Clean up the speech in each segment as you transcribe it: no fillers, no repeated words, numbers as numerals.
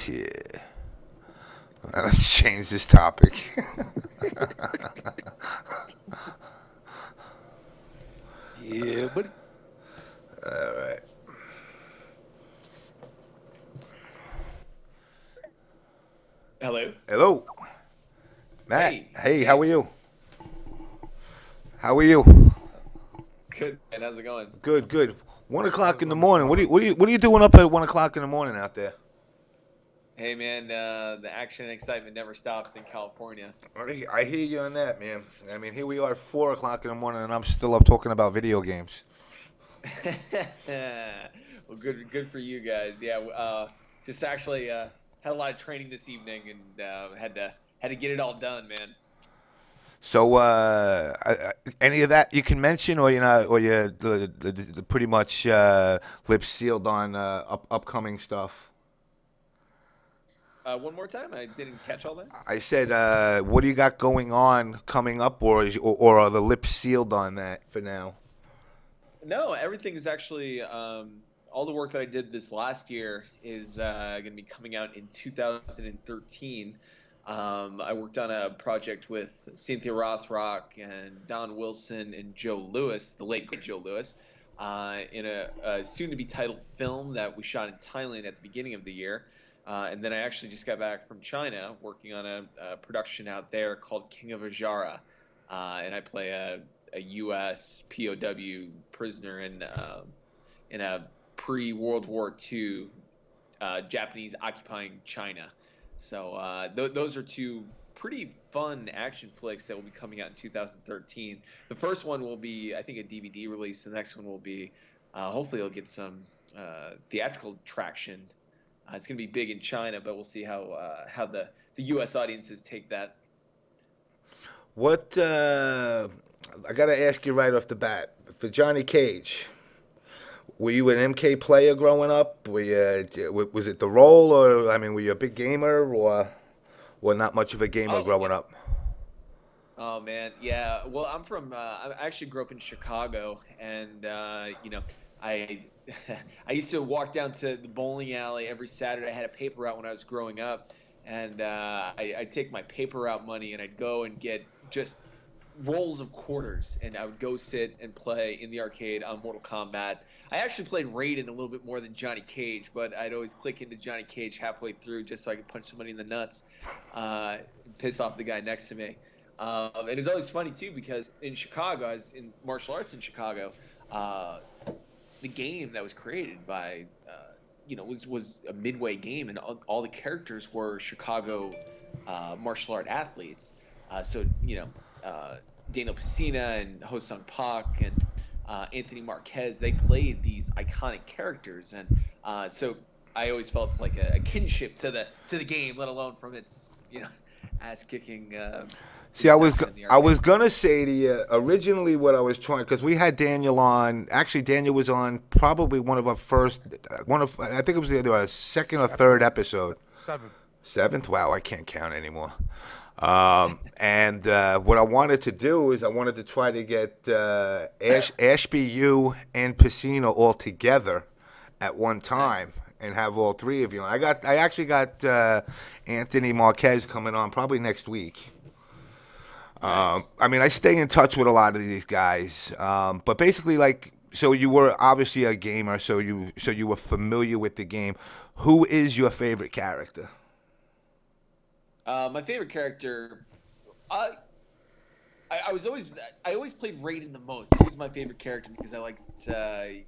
Yeah. Let's change this topic. Yeah, buddy. All right. Hello. Hello, Matt. Hey. Hey, how Hey. are you? How are you? Good. And how's it going? Good, good. 1 o'clock in the morning. What are you doing up at 1 o'clock in the morning out there? Hey, man. The action and excitement never stops in California. I hear you on that, man. I mean, here we are at 4 o'clock in the morning, and I'm still up talking about video games. Well, good for you guys. Yeah. Just actually had a lot of training this evening and had to get it all done, man. So, any of that you can mention, or you're the pretty much lips sealed on upcoming stuff. One more time. I didn't catch all that. I said, what do you got going on coming up, or are the lips sealed on that for now? No, everything is actually all the work that I did this last year is going to be coming out in 2013. I worked on a project with Cynthia Rothrock and Don Wilson and Joe Lewis, the late great Joe Lewis, in a soon-to-be titled film that we shot in Thailand at the beginning of the year. And then I actually just got back from China working on a production out there called King of Ajara. And I play a U.S. POW prisoner in a pre-World War II Japanese occupying China. So those are two pretty fun action flicks that will be coming out in 2013. The first one will be, I think, a DVD release. The next one will be, hopefully, it'll get some theatrical traction. It's going to be big in China, but we'll see how the U.S. audiences take that. What I gotta ask you right off the bat for Johnny Cage. Were you an MK player growing up? Was it the role, or I mean, were you a big gamer, or not much of a gamer growing up? Oh man, yeah. Well, I actually grew up in Chicago, and I I used to walk down to the bowling alley every Saturday. I had a paper route when I was growing up, and I'd take my paper route money and I'd go and get just rolls of quarters, and I would go sit and play in the arcade on Mortal Kombat. I actually played Raiden a little bit more than Johnny Cage, but I'd always click into Johnny Cage halfway through just so I could punch somebody in the nuts, and piss off the guy next to me. And it was always funny too because in Chicago, I was in martial arts in Chicago. The game that was created by, was a midway game, and all the characters were Chicago martial art athletes. So Daniel Pesina and Ho-Sung Pak and Anthony Marquez, they played these iconic characters, and so I always felt like a kinship to the game, let alone from its ass kicking. See, I was gonna say to you originally what I was trying, because we had Daniel on. Actually, Daniel was on probably one of our first, I think it was either our second or third episode. Seventh? Wow, I can't count anymore. And what I wanted to do is I wanted to try to get Ashby, you, and Pacino all together at one time and have all three of you. I actually got Anthony Marquez coming on probably next week. I mean, I stay in touch with a lot of these guys, but basically, so you were obviously a gamer, so you were familiar with the game. Who is your favorite character? My favorite character, I always played Raiden the most. He was my favorite character because I liked, I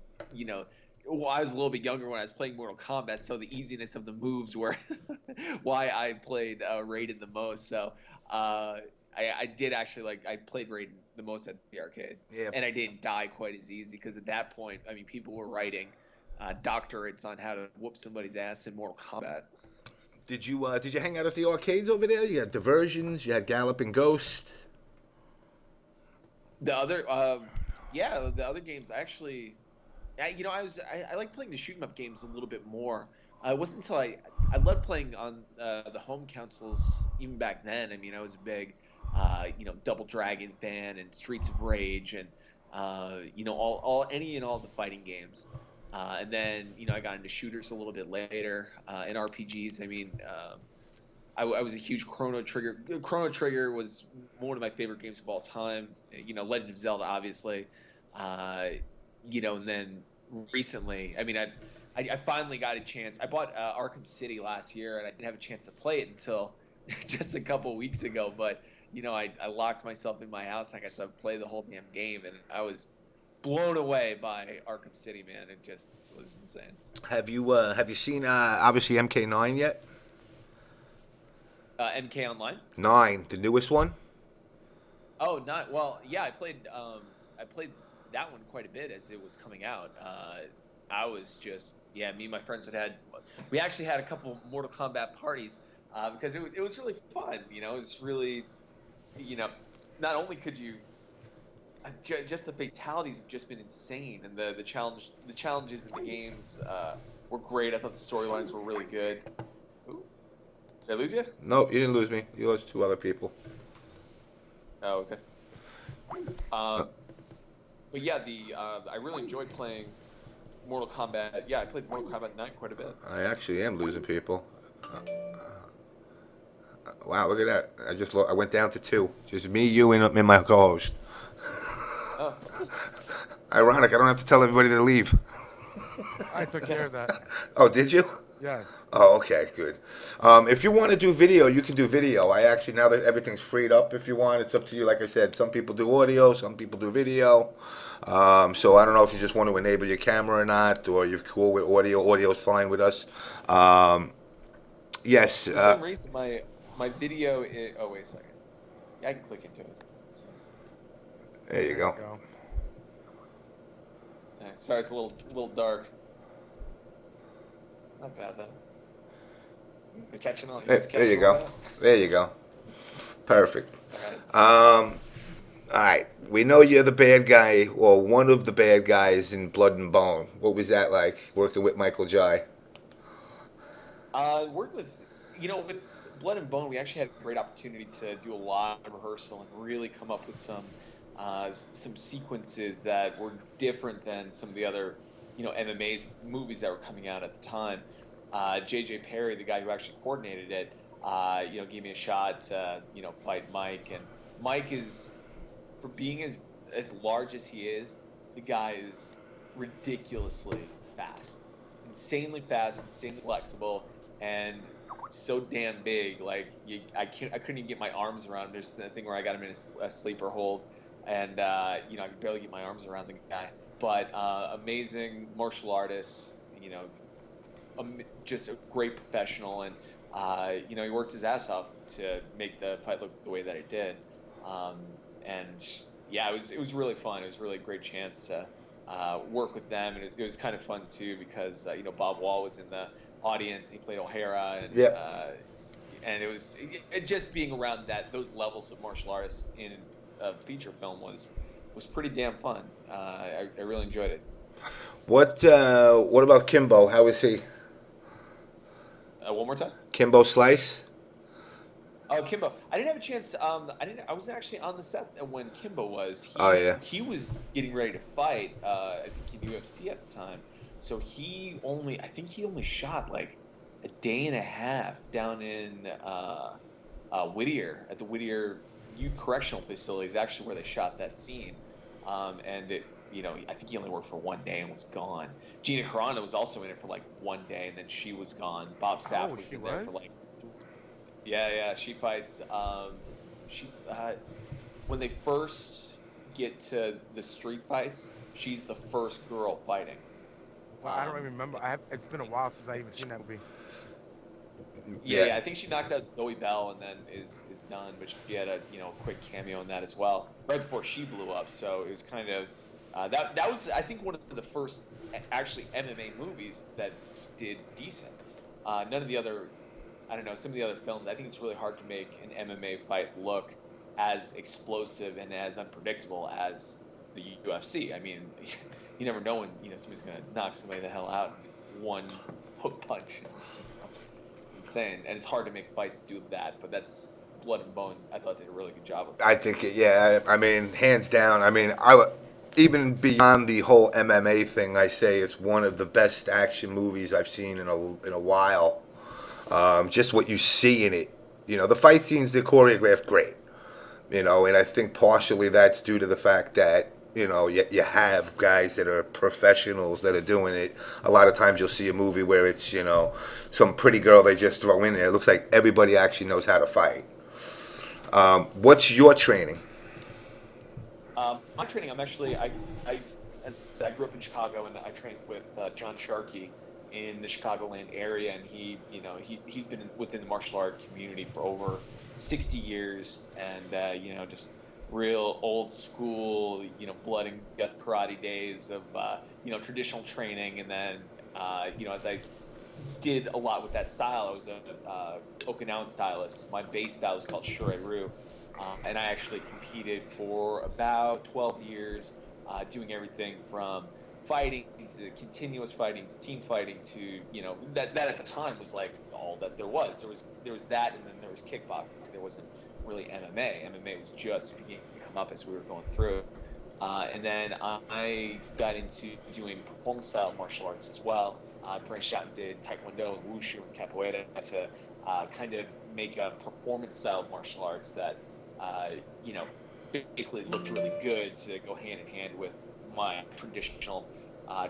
was a little bit younger when I was playing Mortal Kombat, so the easiness of the moves were why I played Raiden the most. So I did actually I played Raiden the most at the arcade, and I didn't die quite as easy because at that point, I mean, people were writing doctorates on how to whoop somebody's ass in Mortal Kombat. Did you hang out at the arcades over there? You had Diversions, you had Galloping Ghost. The other, the other games actually, I like playing the shoot 'em up games a little bit more. It wasn't until I loved playing on the home consoles even back then. I mean, I was a big, Double Dragon fan and Streets of Rage and all the fighting games. And then, you know, I got into shooters a little bit later, and RPGs. I mean, I was a huge Chrono Trigger. Chrono Trigger was one of my favorite games of all time. You know, Legend of Zelda, obviously. Uh, you know, and then recently, I mean, I finally got a chance. I bought Arkham City last year, and I didn't have a chance to play it until just a couple weeks ago. But you know, I locked myself in my house. And I got to play the whole damn game, and I was blown away by Arkham City, man. It just was insane. Have you seen obviously MK9 yet? MK Online. 9, the newest one. Oh, not well. Yeah, I played that one quite a bit as it was coming out. I was just me and my friends we actually had a couple Mortal Kombat parties because it was really fun. You know, it was really, you know, not only could you just the fatalities have just been insane, and the challenges in the games were great. I thought the storylines were really good. Ooh. Did I lose you? No, you didn't lose me. You lost 2 other people. Oh, okay. But yeah, I really enjoyed playing Mortal Kombat. Yeah, I played Mortal Kombat 9 quite a bit. I actually am losing people. Wow, look at that! I went down to 2. Just me, you, and my co-host. Oh. Ironic. I don't have to tell everybody to leave. I took care of that. Oh, did you? Yes. Oh, okay, good. If you want to do video, you can do video. I actually, now that everything's freed up, if you want, it's up to you. Like I said, some people do audio, some people do video. So I don't know if you just want to enable your camera or not, or you're cool with audio. Audio's fine with us. Yes. For some reason, my video is... Oh, wait a second. Yeah, I can click into it. So. There you go. Yeah, sorry, it's a little dark. Not bad though. He's catching on. There you go. There you go. Perfect. All right. We know you're the bad guy, or one of the bad guys in Blood and Bone. What was that like, working with Michael Jai? Worked with Blood and Bone, we actually had a great opportunity to do a lot of rehearsal and really come up with some sequences that were different than some of the other, MMA movies that were coming out at the time. J.J. Perry, the guy who actually coordinated it, gave me a shot to, fight Mike. And Mike is, for being as large as he is, the guy is ridiculously fast. Insanely fast, insanely flexible, and so damn big. Like, I couldn't even get my arms around him. There's a thing where I got him in a sleeper hold, and, I could barely get my arms around the guy. But amazing martial artist, just a great professional, and he worked his ass off to make the fight look the way that it did. And yeah, it was really fun. It was really a great chance to work with them, and it was kind of fun too because Bob Wall was in the audience. He played O'Hara, and and it was just being around those levels of martial artists in a feature film was pretty damn fun. I really enjoyed it. What about Kimbo? How is he? One more time. Kimbo Slice. Oh, Kimbo! I didn't have a chance. I was actually on the set when Kimbo was. He was getting ready to fight. I think in UFC at the time. So I think he only shot like a day and a half down in Wtih at the Wtih Youth Correctional Facility is actually where they shot that scene. And it, I think he only worked for 1 day and was gone. Gina Carano was also in it for like 1 day, and then she was gone. Bob Sapp was in there for like. Yeah, she fights. When they first get to the street fights, she's the first girl fighting. Well, I don't even remember. It's been a while since I even seen that movie. Yeah, I think she knocks out Zoe Bell and then is done. But she had a quick cameo in that as well, right before she blew up. So it was kind of that was, I think, one of the first actually MMA movies that did decent. None of the other. I don't know, some of the other films, I think it's really hard to make an MMA fight look as explosive and as unpredictable as the UFC. I mean, you never know when somebody's going to knock somebody the hell out in one hook punch. It's insane, and it's hard to make fights do that, but that's Blood and Bone. I thought did a really good job of it. I think, I mean, hands down. I mean, even beyond the whole MMA thing, I say it's one of the best action movies I've seen in a while. Just what you see in it, the fight scenes, they're choreographed great, and I think partially that's due to the fact that you have guys that are professionals that are doing it. A lot of times you'll see a movie where it's some pretty girl they just throw in there. It looks like everybody actually knows how to fight. What's your training? My training, I grew up in Chicago, and I trained with John Sharkey in the Chicagoland area, and he's been within the martial art community for over 60 years, and just real old school, blood and gut karate days of traditional training, and then as I did a lot with that style, I was an Okinawan stylist. My base style was called Shurei-Ryu. And I actually competed for about 12 years, doing everything from fighting to continuous fighting to team fighting to, that at the time was like all that there was. There was that, and then there was kickboxing. There wasn't really MMA. MMA was just beginning to come up as we were going through. And then I got into doing performance style martial arts as well. Branched out and did Taekwondo and Wushu and Capoeira to kind of make a performance style martial arts that basically looked really good to go hand in hand with my traditional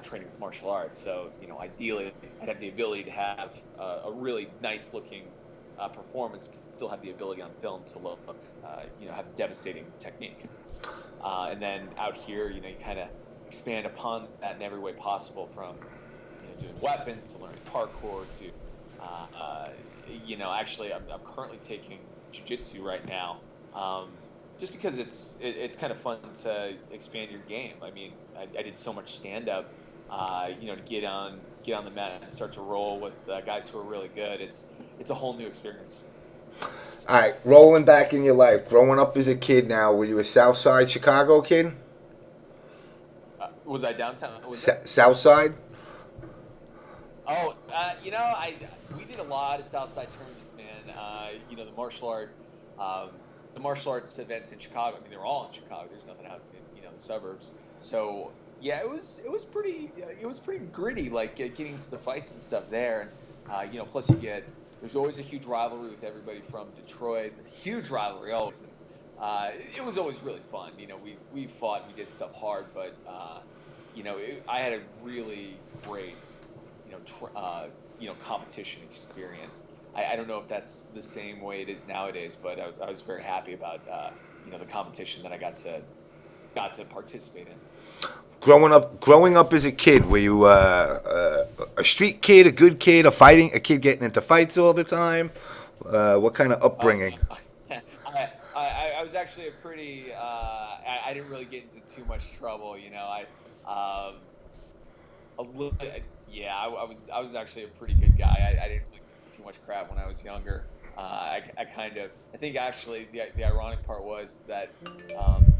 training with martial arts. So, ideally, I'd have the ability to have a really nice looking performance, but still have the ability on film to look, have devastating technique. And then out here, you kind of expand upon that in every way possible, from doing weapons to learning parkour to, actually, I'm currently taking jiu-jitsu right now. Just because it's kind of fun to expand your game. I mean, I did so much stand-up, to get on the mat and start to roll with guys who are really good. It's a whole new experience. All right, rolling back in your life, growing up as a kid now, were you a South Side Chicago kid? Was I downtown? South Side? Oh, we did a lot of South Side tournaments, man. The martial arts events in Chicago. I mean, they were all in Chicago. There's nothing out in the suburbs. So yeah, it was pretty gritty, like getting to the fights and stuff there. And plus there's always a huge rivalry with everybody from Detroit. Huge rivalry always. It was always really fun. We fought, we did stuff hard, but I had a really great competition experience. I don't know if that's the same way it is nowadays, but I was very happy about the competition that I got to participate in. Growing up as a kid, were you a street kid, a good kid, a kid getting into fights all the time? What kind of upbringing? I was actually a pretty. I didn't really get into too much trouble, I was actually a pretty good guy. I didn't really get too much crap when I was younger. I think actually the ironic part was that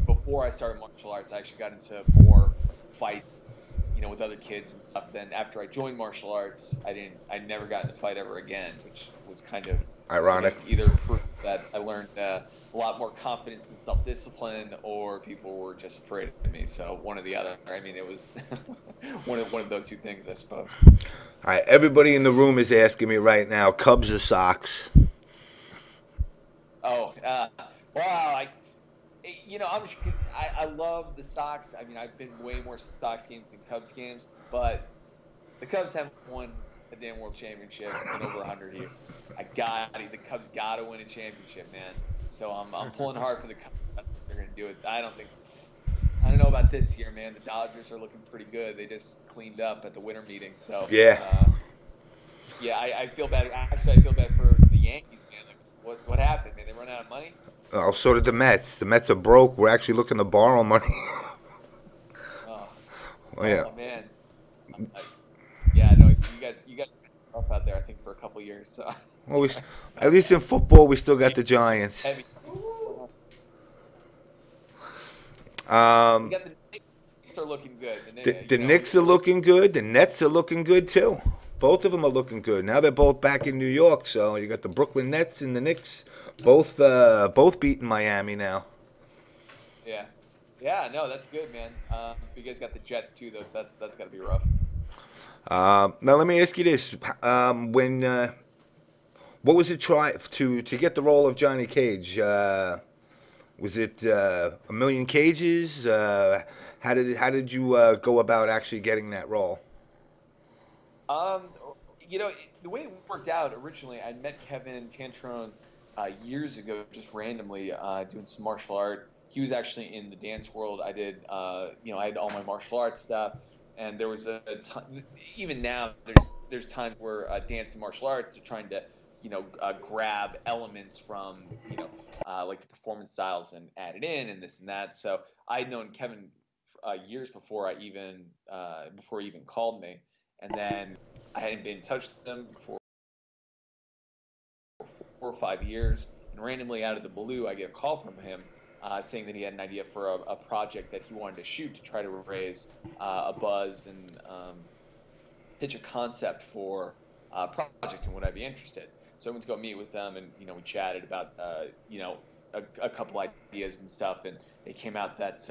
before I started martial arts, I actually got into more fights, with other kids and stuff. Then after I joined martial arts, I never got in a fight ever again, which was kind of ironic. Either proof that I learned a lot more confidence and self-discipline, or people were just afraid of me. So one or the other. I mean, it was one of those two things, I suppose. All right, everybody in the room is asking me right now, Cubs or Sox? Oh, wow! I love the Sox. I mean, I've been way more Sox games than Cubs games, but the Cubs haven't won a damn World Championship in over 100 years. The Cubs got to win a championship, man. So I'm pulling hard for the Cubs. They're going to do it. I don't know about this year, man. The Dodgers are looking pretty good. They just cleaned up at the winter meeting. So yeah. I feel bad. Actually, I feel bad for the Yankees, man. Like, what happened, man? They run out of money? Oh, so did the Mets. The Mets are broke. We're actually looking to borrow money. Oh yeah. Oh, man. No, you guys are tough out there, I think, for a couple years. So. Well, at least in football, we still got the Giants. Heavy. The Knicks are looking good. The Knicks are looking good. The Nets are looking good, too. Both of them are looking good. Now they're both back in New York, so you got the Brooklyn Nets and the Knicks both beating Miami now. Yeah. Yeah, no, that's good, man. You guys got the Jets too, though, so that's got to be rough. Now let me ask you this: what was it try to get the role of Johnny Cage? Was it a million cages? How did you go about actually getting that role? Um, the way it worked out originally, I met Kevin Tantrone years ago, just randomly doing some martial art. He was actually in the dance world. I did, I had all my martial arts stuff, and there was a time. Even now, there's times where dance and martial arts are trying to, grab elements from, like the performance styles and add it in and this and that. So I'd known Kevin years before he even called me, and then I hadn't been in touch with him for 4 or 5 years, and randomly out of the blue, I get a call from him saying that he had an idea for a project that he wanted to shoot to try to raise a buzz and pitch a concept for a project, and would I be interested? So I went to go meet with them, and we chatted about a couple ideas and stuff, and it came out that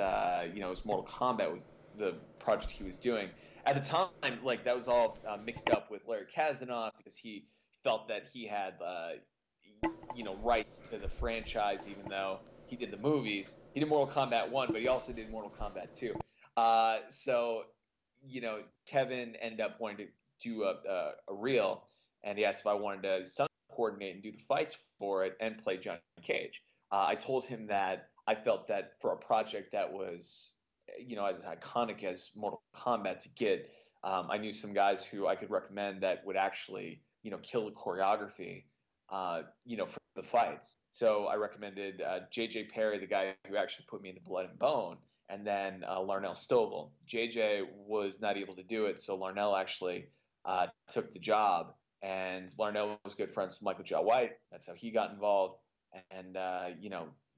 it was Mortal Kombat was the project he was doing. At the time, like that was all mixed up with Larry Kazanoff because he felt that he had rights to the franchise, even though he did the movies. He did Mortal Kombat 1, but he also did Mortal Kombat 2. So Kevin ended up wanting to do a reel, and he asked if I wanted to stunt coordinate and do the fights for it and play Johnny Cage. I told him that I felt that for a project that was, as iconic as Mortal Kombat to get, I knew some guys who I could recommend that would actually, kill the choreography, for the fights. So I recommended JJ Perry, the guy who actually put me into Blood and Bone, and then Larnell Stovall. JJ was not able to do it, so Larnell actually took the job, and Larnell was good friends with Michael Jai White. That's how he got involved, and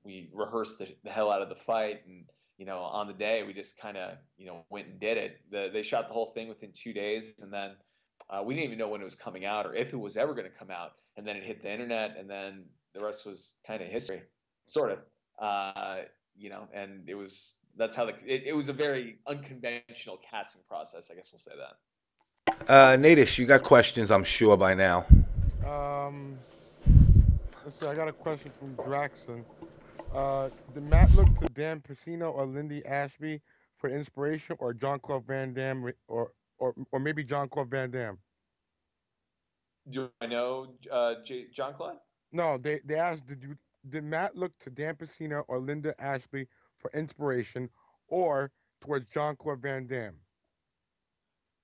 we rehearsed the hell out of the fight, and on the day we just kind of went and did it. They shot the whole thing within 2 days, and then we didn't even know when it was coming out or if it was ever going to come out, and then it hit the internet, and then the rest was kind of history, sort of. And that's how it was a very unconventional casting process, I guess we'll say that. Natish, you got questions, I'm sure by now. Let's see. I got a question from Draxon. Did Matt look to Dan Pacino or Lindy Ashby for inspiration, or Jean-Claude Van Damme, or maybe Jean-Claude Van Damme? Do I know John Claude? No, they asked, did Matt look to Dan Pacino or Linda Ashby for inspiration, or towards Jean-Claude Van Damme?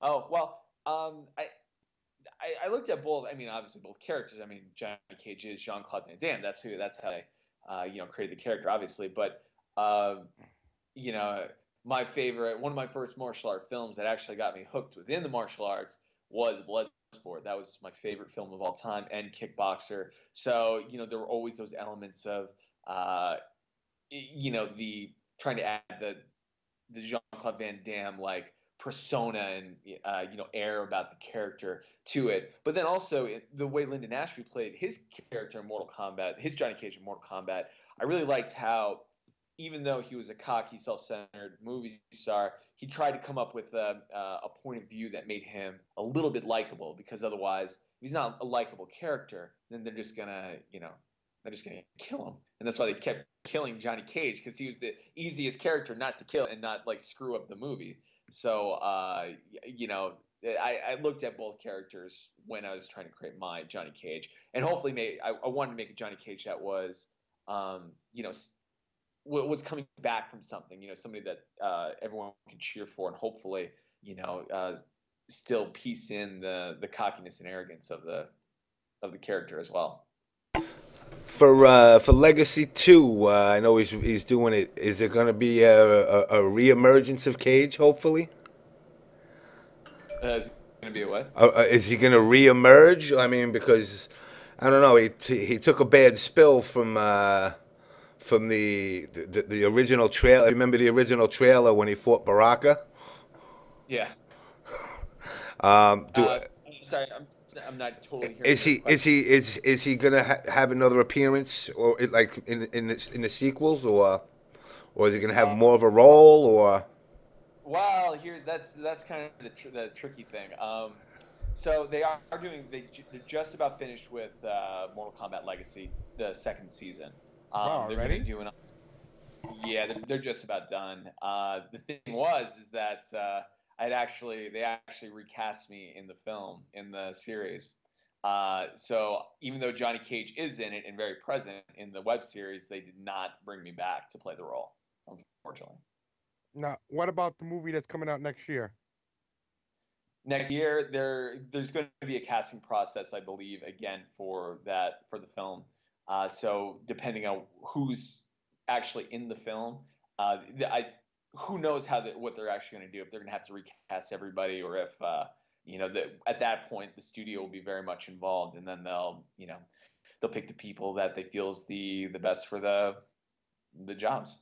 Oh well, I looked at both. I mean, obviously both characters. I mean, Johnny Cage is Jean-Claude Van Damme. That's how I created the character, obviously. But my favorite, one of my first martial art films that actually got me hooked within the martial arts was Bloodsport. That was my favorite film of all time, and Kickboxer. So there were always those elements of the trying to add the Jean-Claude Van Damme like persona and air about the character to it. But then also the way Lyndon Ashby played his character in Mortal Kombat, his Johnny Cage in Mortal Kombat, I really liked how, even though he was a cocky, self-centered movie star, he tried to come up with a point of view that made him a little bit likable, because otherwise, if he's not a likable character, then they're just gonna kill him. And that's why they kept killing Johnny Cage, because he was the easiest character not to kill and not like screw up the movie. So, I looked at both characters when I was trying to create my Johnny Cage, and hopefully, I wanted to make a Johnny Cage that was, was coming back from something, somebody that everyone can cheer for, and hopefully, still piece in the cockiness and arrogance of the character as well. For Legacy 2, I know he's doing it. Is it going to be a reemergence of Cage, hopefully? Is it going to be a what? Is he going to reemerge? I mean, because, I don't know, he took a bad spill from the original trailer. Remember the original trailer when he fought Baraka? Yeah. Sorry, I'm not totally hearing. Is he gonna have another appearance, or like in the sequels, or or is he going to have more of a role, or? Well, that's kind of the tricky thing. So they're just about finished with Mortal Kombat Legacy, the second season. Wow, They're already? going to do an Yeah, they're just about done. The thing is that they actually recast me in the film, in the series. So even though Johnny Cage is in it and very present in the web series, they did not bring me back to play the role, unfortunately. Now, what about the movie that's coming out next year? Next year, there's going to be a casting process, I believe, again for the film. So depending on who's actually in the film, who knows what they're actually going to do, if they're going to have to recast everybody, or if at that point the studio will be very much involved, and then they'll pick the people that they feel is the best for the jobs.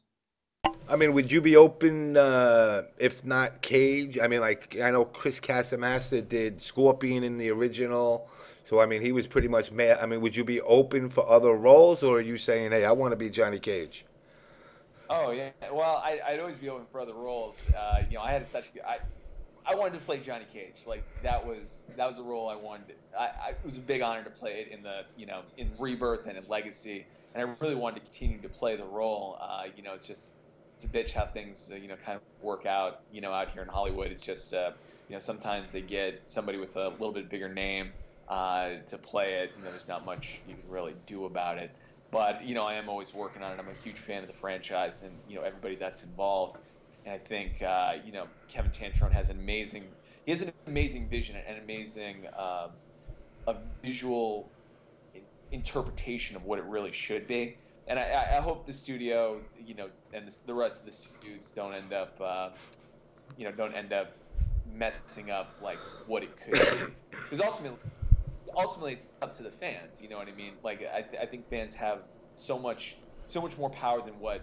I mean, would you be open, if not Cage? I mean, like, I know Chris Casamassa did Scorpion in the original, so I mean, he was pretty much mad. I mean, would you be open for other roles, or are you saying, hey, I want to be Johnny Cage? Oh yeah, well, I'd always be open for other roles. I had I wanted to play Johnny Cage. Like that was a role I wanted. It was a big honor to play it in Rebirth and in Legacy, and I really wanted to continue to play the role. It's a bitch how things kind of work out out here in Hollywood. It's just sometimes they get somebody with a little bit bigger name to play it. There's not much you can really do about it. But I am always working on it. I'm a huge fan of the franchise and everybody that's involved. And I think Kevin Tantrone has an amazing vision and an amazing a visual interpretation of what it really should be. And I hope the studio, and the rest of the suits don't end up messing up like what it could be. Because ultimately it's up to the fans. You know what I mean? Like I think fans have so much more power than what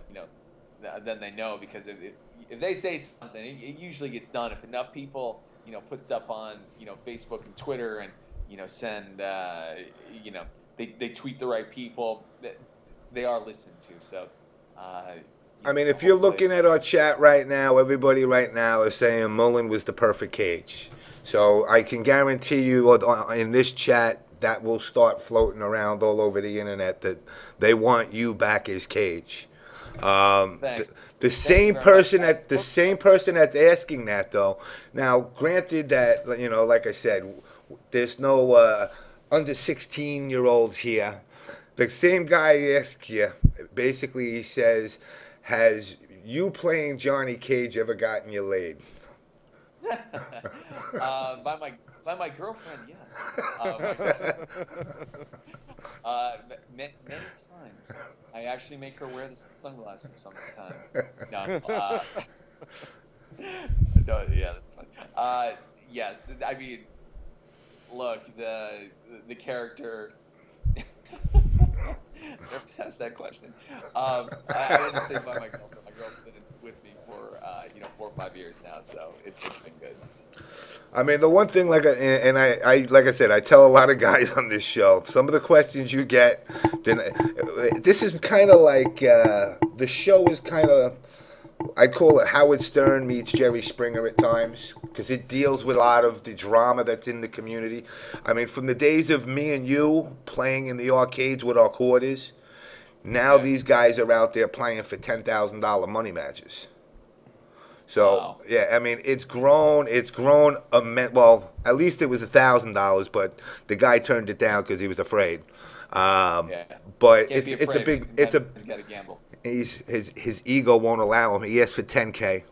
than they know. Because if they say something, it usually gets done. If enough people put stuff on Facebook and Twitter and send they tweet the right people, they are listened to. So I mean, if you're looking at our chat right now, everybody right now is saying Mullins was the perfect Cage. So I can guarantee you in this chat that will start floating around all over the internet that they want you back as Cage. The same person that's asking that, though. Now, granted that like I said, there's no under 16-year-olds here. The same guy asked you. Basically, he says, "Has you playing Johnny Cage ever gotten you laid?" by my girlfriend, yes. Many times. I actually make her wear the sunglasses sometimes. No, no, yeah, that's fun. Yes, I mean, look, the character. They're past that question. I wouldn't say by my girlfriend. My girl's been with me for 4 or 5 years now, so it's been good. I mean, the one thing, like I said, I tell a lot of guys on this show, some of the questions you get, this is kind of like, the show is kind of, I call it Howard Stern meets Jerry Springer at times, because it deals with a lot of the drama that's in the community. I mean, from the days of me and you playing in the arcades with our quarters, now these guys are out there playing for $10,000 money matches. So, wow. Yeah, I mean, it's grown, well, at least it was $1,000, but the guy turned it down because he was afraid. But it's a big, gotta gamble. His ego won't allow him. He asked for $10K,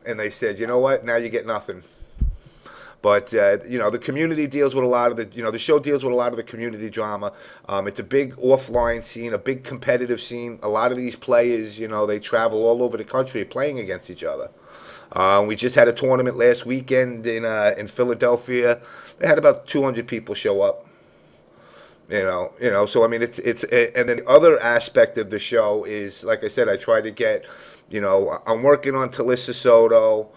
and they said, you know what? Now you get nothing. But the community deals with a lot of the show deals with a lot of the community drama. It's a big offline scene, a big competitive scene. A lot of these players, they travel all over the country playing against each other. We just had a tournament last weekend in Philadelphia. They had about 200 people show up. So I mean, it's and then the other aspect of the show is, like I said, I try to get, I'm working on Talisa Soto.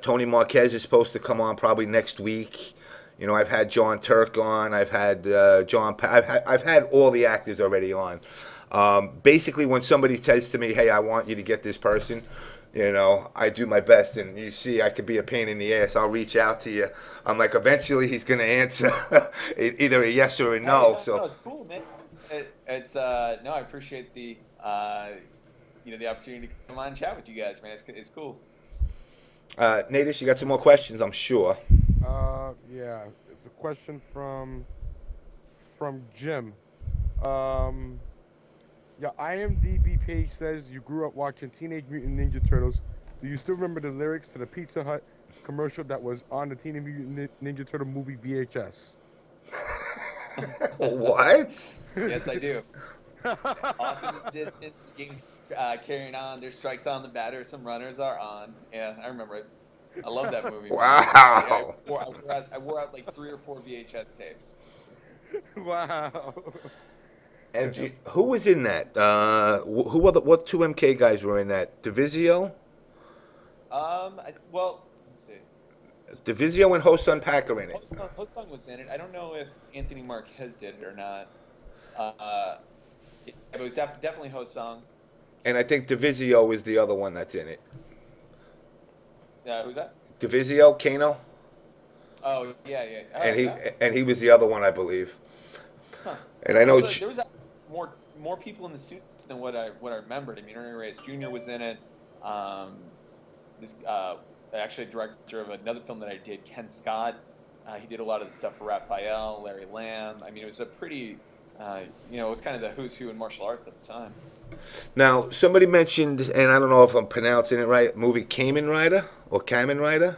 Tony Marquez is supposed to come on probably next week. I've had John Turk on. I've had I've had all the actors already on. Basically, when somebody says to me, "Hey, I want you to get this person," you know, I do my best, and you see, I could be a pain in the ass. I'll reach out to you. I'm like, eventually, he's going to answer either a yes or a no. Hey, no, it's cool, man. It's no, I appreciate the you know, the opportunity to come on and chat with you guys, man. It's cool. Natus, you got some more questions, I'm sure. Yeah, it's a question from Jim. Your IMDb page says you grew up watching Teenage Mutant Ninja Turtles. Do you still remember the lyrics to the Pizza Hut commercial that was on the Teenage Mutant Ninja Turtle movie VHS? What? Yes, I do. Off in the distance, the game's carrying on. There's strikes on the batter. Some runners are on. Yeah, I remember it. I love that movie. Wow. I wore out like 3 or 4 VHS tapes. Wow. And who was in that? What 2MK guys were in that? Divisio? Well, let's see. Divisio and Hosun Pack are in it. Hosung was in it. I don't know if Anthony Marquez did it or not. It was definitely Hosung. And I think Divisio is the other one that's in it. Who's that? Divisio, Kano? Oh, yeah. Oh, And he was the other one, I believe. Huh. And I know there was more people in the suits than what I remembered. I mean, Ernie Reyes Jr. was in it. This actually a director of another film that I did, Ken Scott. He did a lot of the stuff for Raphael, Larry Lamb. I mean, it was a pretty, you know, it was kind of the who's who in martial arts at the time. Now, somebody mentioned, and I don't know if I'm pronouncing it right, movie Kamen Rider or Kamen Rider?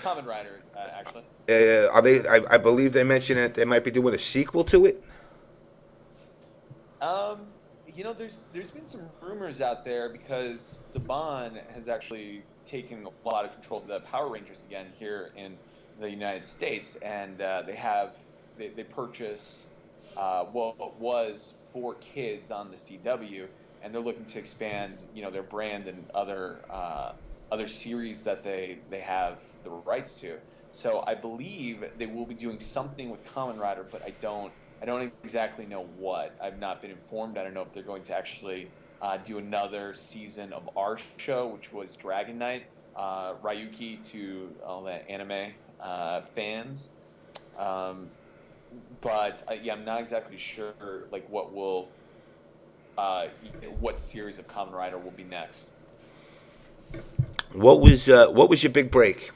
Kamen Rider, actually. Are they? I believe they mentioned it. They might be doing a sequel to it. You know, there's been some rumors out there because Saban has actually taken a lot of control of the Power Rangers again here in the United States, and they purchased what was 4 kids on the CW, and they're looking to expand, you know, their brand and other series that they have the rights to. So I believe they will be doing something with Kamen Rider, but I don't exactly know what. I've not been informed. I don't know if they're going to actually do another season of our show, which was Dragon Knight, Ryuki to all the anime fans. But yeah, I'm not exactly sure like what series of Kamen Rider will be next. What was your big break?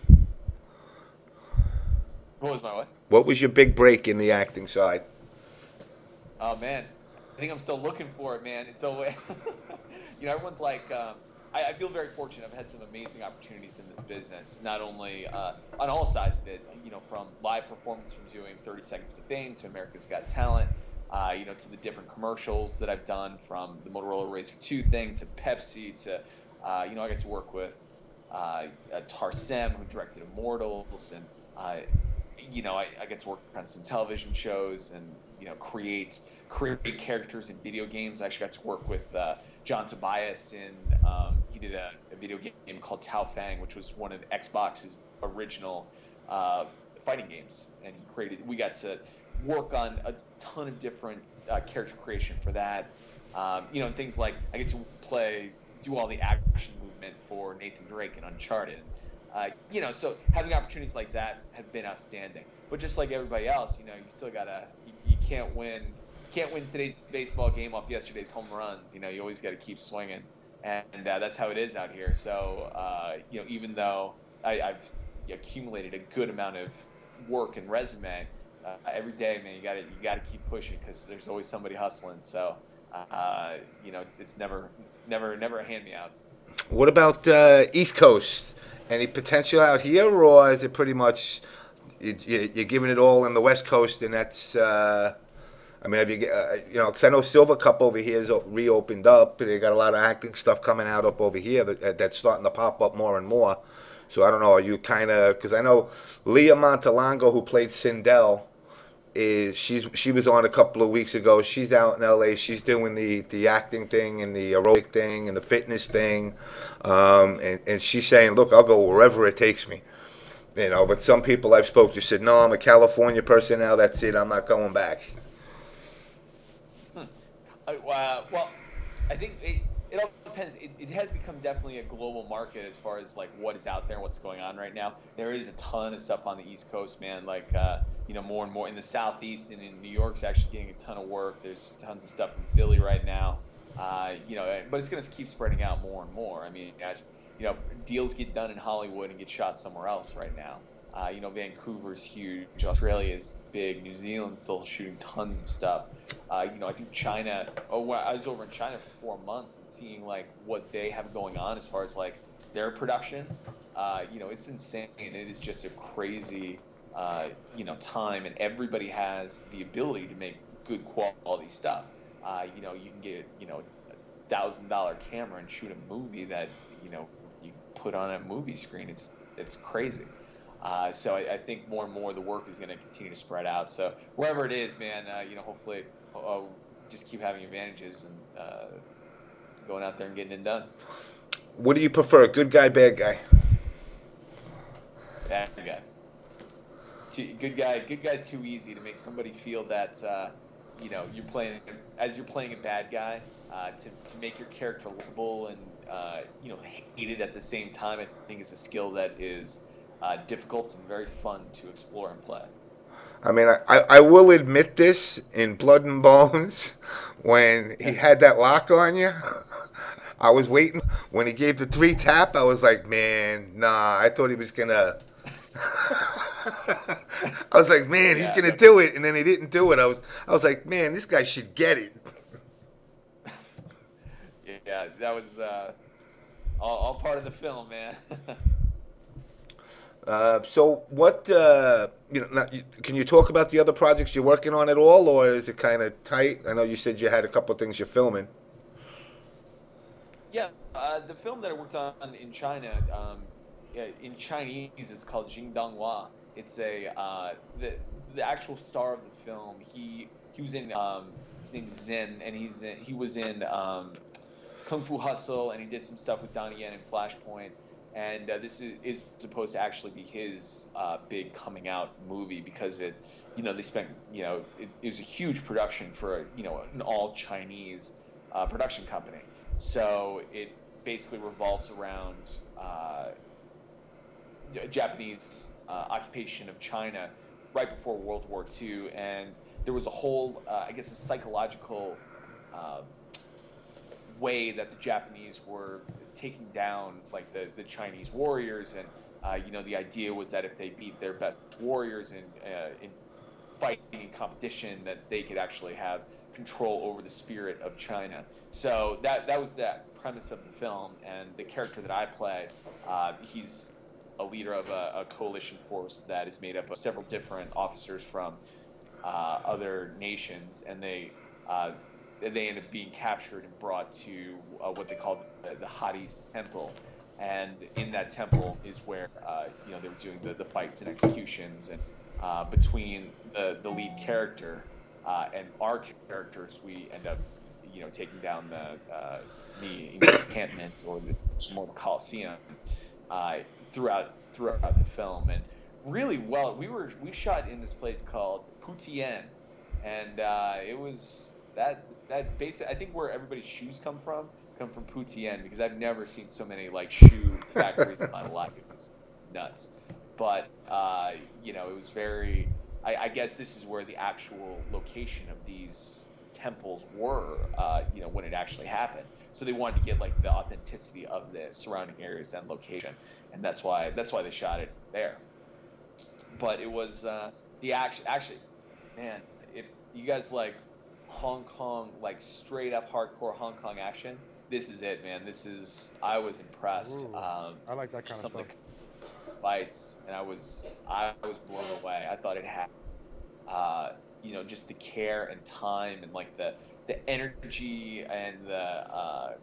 What was my what? What was your big break in the acting side? Oh man, I think I'm still looking for it, man. It's so, you know, everyone's like, I feel very fortunate. I've had some amazing opportunities in this business, not only on all sides of it, you know, from live performance, from doing 30 Seconds to Fame to America's Got Talent, you know, to the different commercials that I've done, from the Motorola Razr 2 thing to Pepsi to, you know, I got to work with Tarsem, who directed Immortals, and you know, I get to work on some television shows and, you know, create characters in video games. I actually got to work with John Tobias in he did a video game called Tao Fang, which was one of Xbox's original fighting games, and we got to work on a ton of different character creation for that. You know, and things like I get to do all the action movement for Nathan Drake in Uncharted. You know, so having opportunities like that have been outstanding. But just like everybody else, you know, you still gotta, you can't win today's baseball game off yesterday's home runs. You know, you always got to keep swinging, and that's how it is out here. So, you know, even though I've accumulated a good amount of work and resume, every day, man, you gotta keep pushing, because there's always somebody hustling. So, you know, it's never a hand me out. What about East Coast? Any potential out here, or is it pretty much you're giving it all in the West Coast, and that's? I mean, have you you know, because I know Silver Cup over here is reopened up. They got a lot of acting stuff coming out up over here that's starting to pop up more and more. So I don't know. Are you kind of, because I know Leah Montalongo, who played Sindel, she was on a couple of weeks ago. She's out in LA. She's doing the acting thing and the aerobic thing and the fitness thing, and she's saying, "Look, I'll go wherever it takes me." You know, but some people I've spoke to said, "No, I'm a California person now. That's it. I'm not going back." Well, I think it all depends. It has become definitely a global market as far as like what is out there, what's going on right now. There is a ton of stuff on the East Coast, man. Like more and more in the Southeast, and in New York's actually getting a ton of work. There's tons of stuff in Philly right now. But it's going to keep spreading out more and more. I mean, as deals get done in Hollywood and get shot somewhere else right now. Vancouver's huge. Australia is big. New Zealand's still shooting tons of stuff. I think China. Oh, I was over in China for 4 months and seeing like what they have going on as far as like their productions. It's insane. It is just a crazy, time, and everybody has the ability to make good quality stuff. You can get $1,000 camera and shoot a movie that you put on a movie screen. It's crazy. So I think more and more the work is going to continue to spread out. So wherever it is, man, hopefully just keep having advantages and going out there and getting it done. What do you prefer, good guy, bad guy? Bad guy. Good guy. Good guy's too easy to make somebody feel that you're playing a bad guy. To make your character likable and hated at the same time, I think is a skill that is difficult and very fun to explore and play. I mean, I will admit this, in Blood and Bones, when he had that lock on you, I was waiting. When he gave the 3 tap, I was like, man, nah, I thought he was going to... I was like, man, he's going to do it, and then he didn't do it. I was like, man, this guy should get it. Yeah, that was all part of the film, man. So what, can you talk about the other projects you're working on at all, or is it kind of tight? I know you said you had a couple of things you're filming. Yeah, the film that I worked on in China, in Chinese, it's called Jingdanghua. It's the actual star of the film. He was in his name's Zen, and he was in Kung Fu Hustle, and he did some stuff with Donnie Yen and Flashpoint. And this is supposed to actually be his big coming out movie, because they spent, it was a huge production for an all Chinese production company. So it basically revolves around Japanese occupation of China right before World War II, and there was a whole, a psychological way that the Japanese were taking down like the Chinese warriors, and the idea was that if they beat their best warriors in fighting in competition, that they could actually have control over the spirit of China. So that was that premise of the film, and the character that I play, he's a leader of a coalition force that is made up of several different officers from other nations, and they end up being captured and brought to what they call the Wtih's temple. And in that temple is where they were doing the fights and executions. And between the lead character and our characters, we end up taking down the encampment, or more the Coliseum, throughout the film. And really well, we shot in this place called Wtih, and it was that basic. I think where everybody's shoes come from Wtih, because I've never seen so many like shoe factories in my life. It was nuts. But it was very. I guess this is where the actual location of these temples were. When it actually happened. So they wanted to get like the authenticity of the surrounding areas and location, and that's why they shot it there. But it was the action. Actually, man, if you guys like Hong Kong, like straight up hardcore Hong Kong action, this is it, man. I was impressed. Ooh, I like that kind of stuff. Fights, and I was blown away. I thought it had, just the care and time, and like the energy and the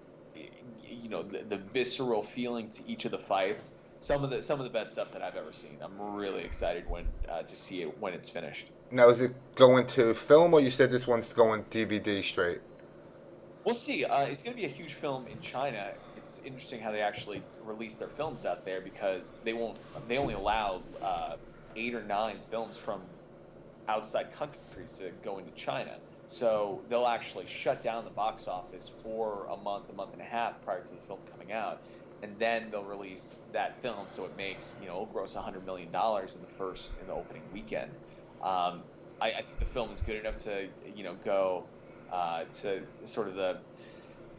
visceral feeling to each of the fights. Some of the best stuff that I've ever seen. I'm really excited to see it when it's finished. Now, is it going to film, or you said this one's going DVD straight? We'll see. It's going to be a huge film in China. It's interesting how they actually release their films out there, because they only allow 8 or 9 films from outside countries to go into China. So they'll actually shut down the box office for a month and a half prior to the film coming out, and then they'll release that film. So it makes, it'll gross $100 million in the opening weekend. I think the film is good enough to, go to sort of the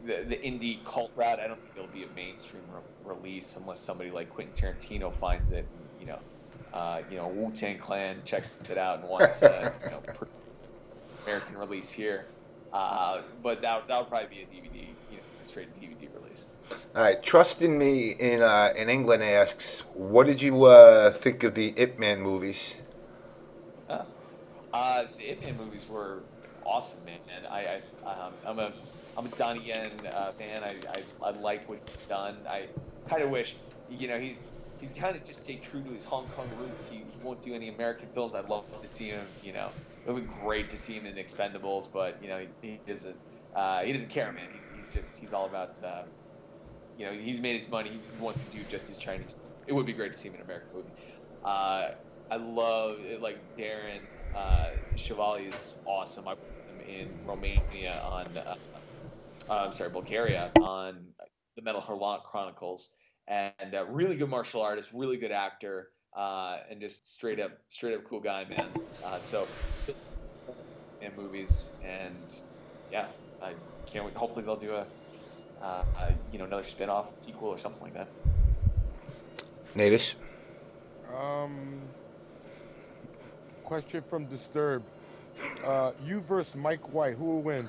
indie cult route. I don't think it'll be a mainstream release unless somebody like Quentin Tarantino finds it. Wu-Tang Clan checks it out and wants American release here. But that'll probably be a DVD, straight DVD release. All right, Trust in Me in England asks, what did you think of the Ip Man movies? The Ip Man movies were awesome, man. I'm a Donnie Yen fan. I like what he's done. I kind of wish, he's kind of just stayed true to his Hong Kong roots. He won't do any American films. I'd love to see him. It would be great to see him in Expendables, but he doesn't care, man. He's all about he's made his money. He wants to do just his Chinese. It would be great to see him in an American movie. I love it, like Darren Chevalier is awesome. I put him in Romania Bulgaria on the Metal Hurlant Chronicles, and really good martial artist, really good actor, and just straight up cool guy, man. So in movies, and yeah, I can't wait. Hopefully they'll do another spin-off sequel or something like that. Natus? Question from Dztrbed. You versus Mike White, who will win?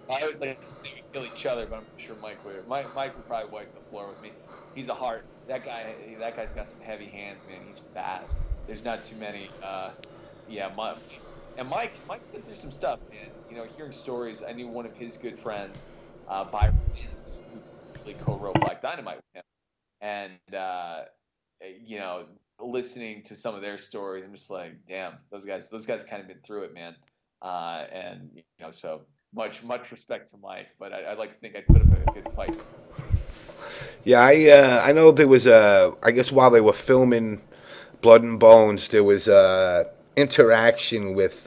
I always like to see we kill each other, but I'm sure Mike would. Mike would probably wipe the floor with me. He's a heart. That guy's got some heavy hands, man. He's fast. There's not too many. Mike went through some stuff, man. Hearing stories. I knew one of his good friends, Byron Vance, who really co-wrote Black Dynamite with him, and listening to some of their stories, I'm just like, damn, those guys kind of been through it, man. So much respect to Mike, but I'd like to think I'd put up a good fight. Yeah, I know there was I guess while they were filming Blood and Bones, there was interaction with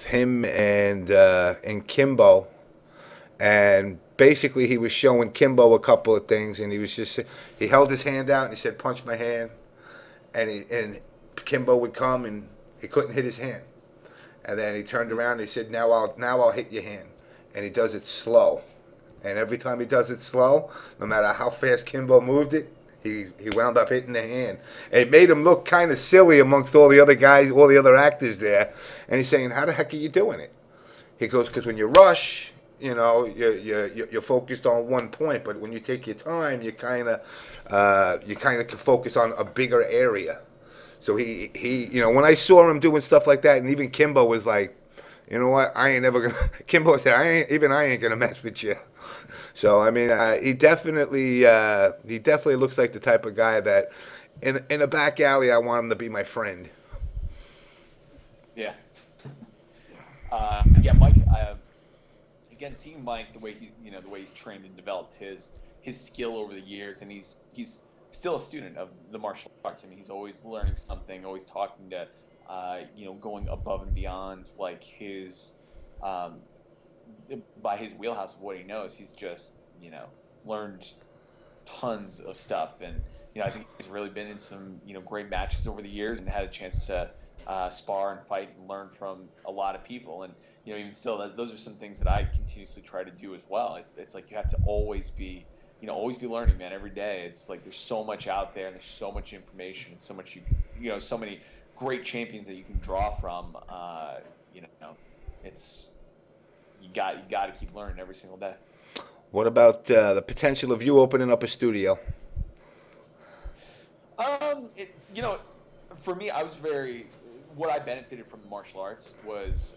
him and Kimbo, and basically he was showing Kimbo a couple of things, and he held his hand out and he said, "Punch my hand," and Kimbo would come and he couldn't hit his hand, and then he turned around and he said, "Now I'll hit your hand," and he does it slow. And every time he does it slow, no matter how fast Kimbo moved it, he wound up hitting the hand. And it made him look kind of silly amongst all the other guys, all the other actors there. And he's saying, "How the heck are you doing it?" He goes, "Because when you rush, you're focused on one point, but when you take your time, you kind of can focus on a bigger area." So he when I saw him doing stuff like that, and even Kimbo was like, "You know what? I ain't never gonna." Kimbo said, I ain't gonna mess with you." So I mean, he definitely looks like the type of guy that, in a back alley, I want him to be my friend. Yeah. Mike. Again, seeing Mike, the way he's trained and developed his skill over the years, and he's still a student of the martial arts. I mean, he's always learning something, always talking to, going above and beyond, like his, by his wheelhouse of what he knows. He's just, learned tons of stuff, and I think he's really been in some, great matches over the years, and had a chance to spar and fight and learn from a lot of people. And even still, those are some things that I continuously try to do as well. It's like you have to always be learning, man, every day. It's like there's so much out there, and there's so much information, and so much so many great champions that you can draw from. It's you got to keep learning every single day. What about the potential of you opening up a studio? For me, what I benefited from the martial arts was,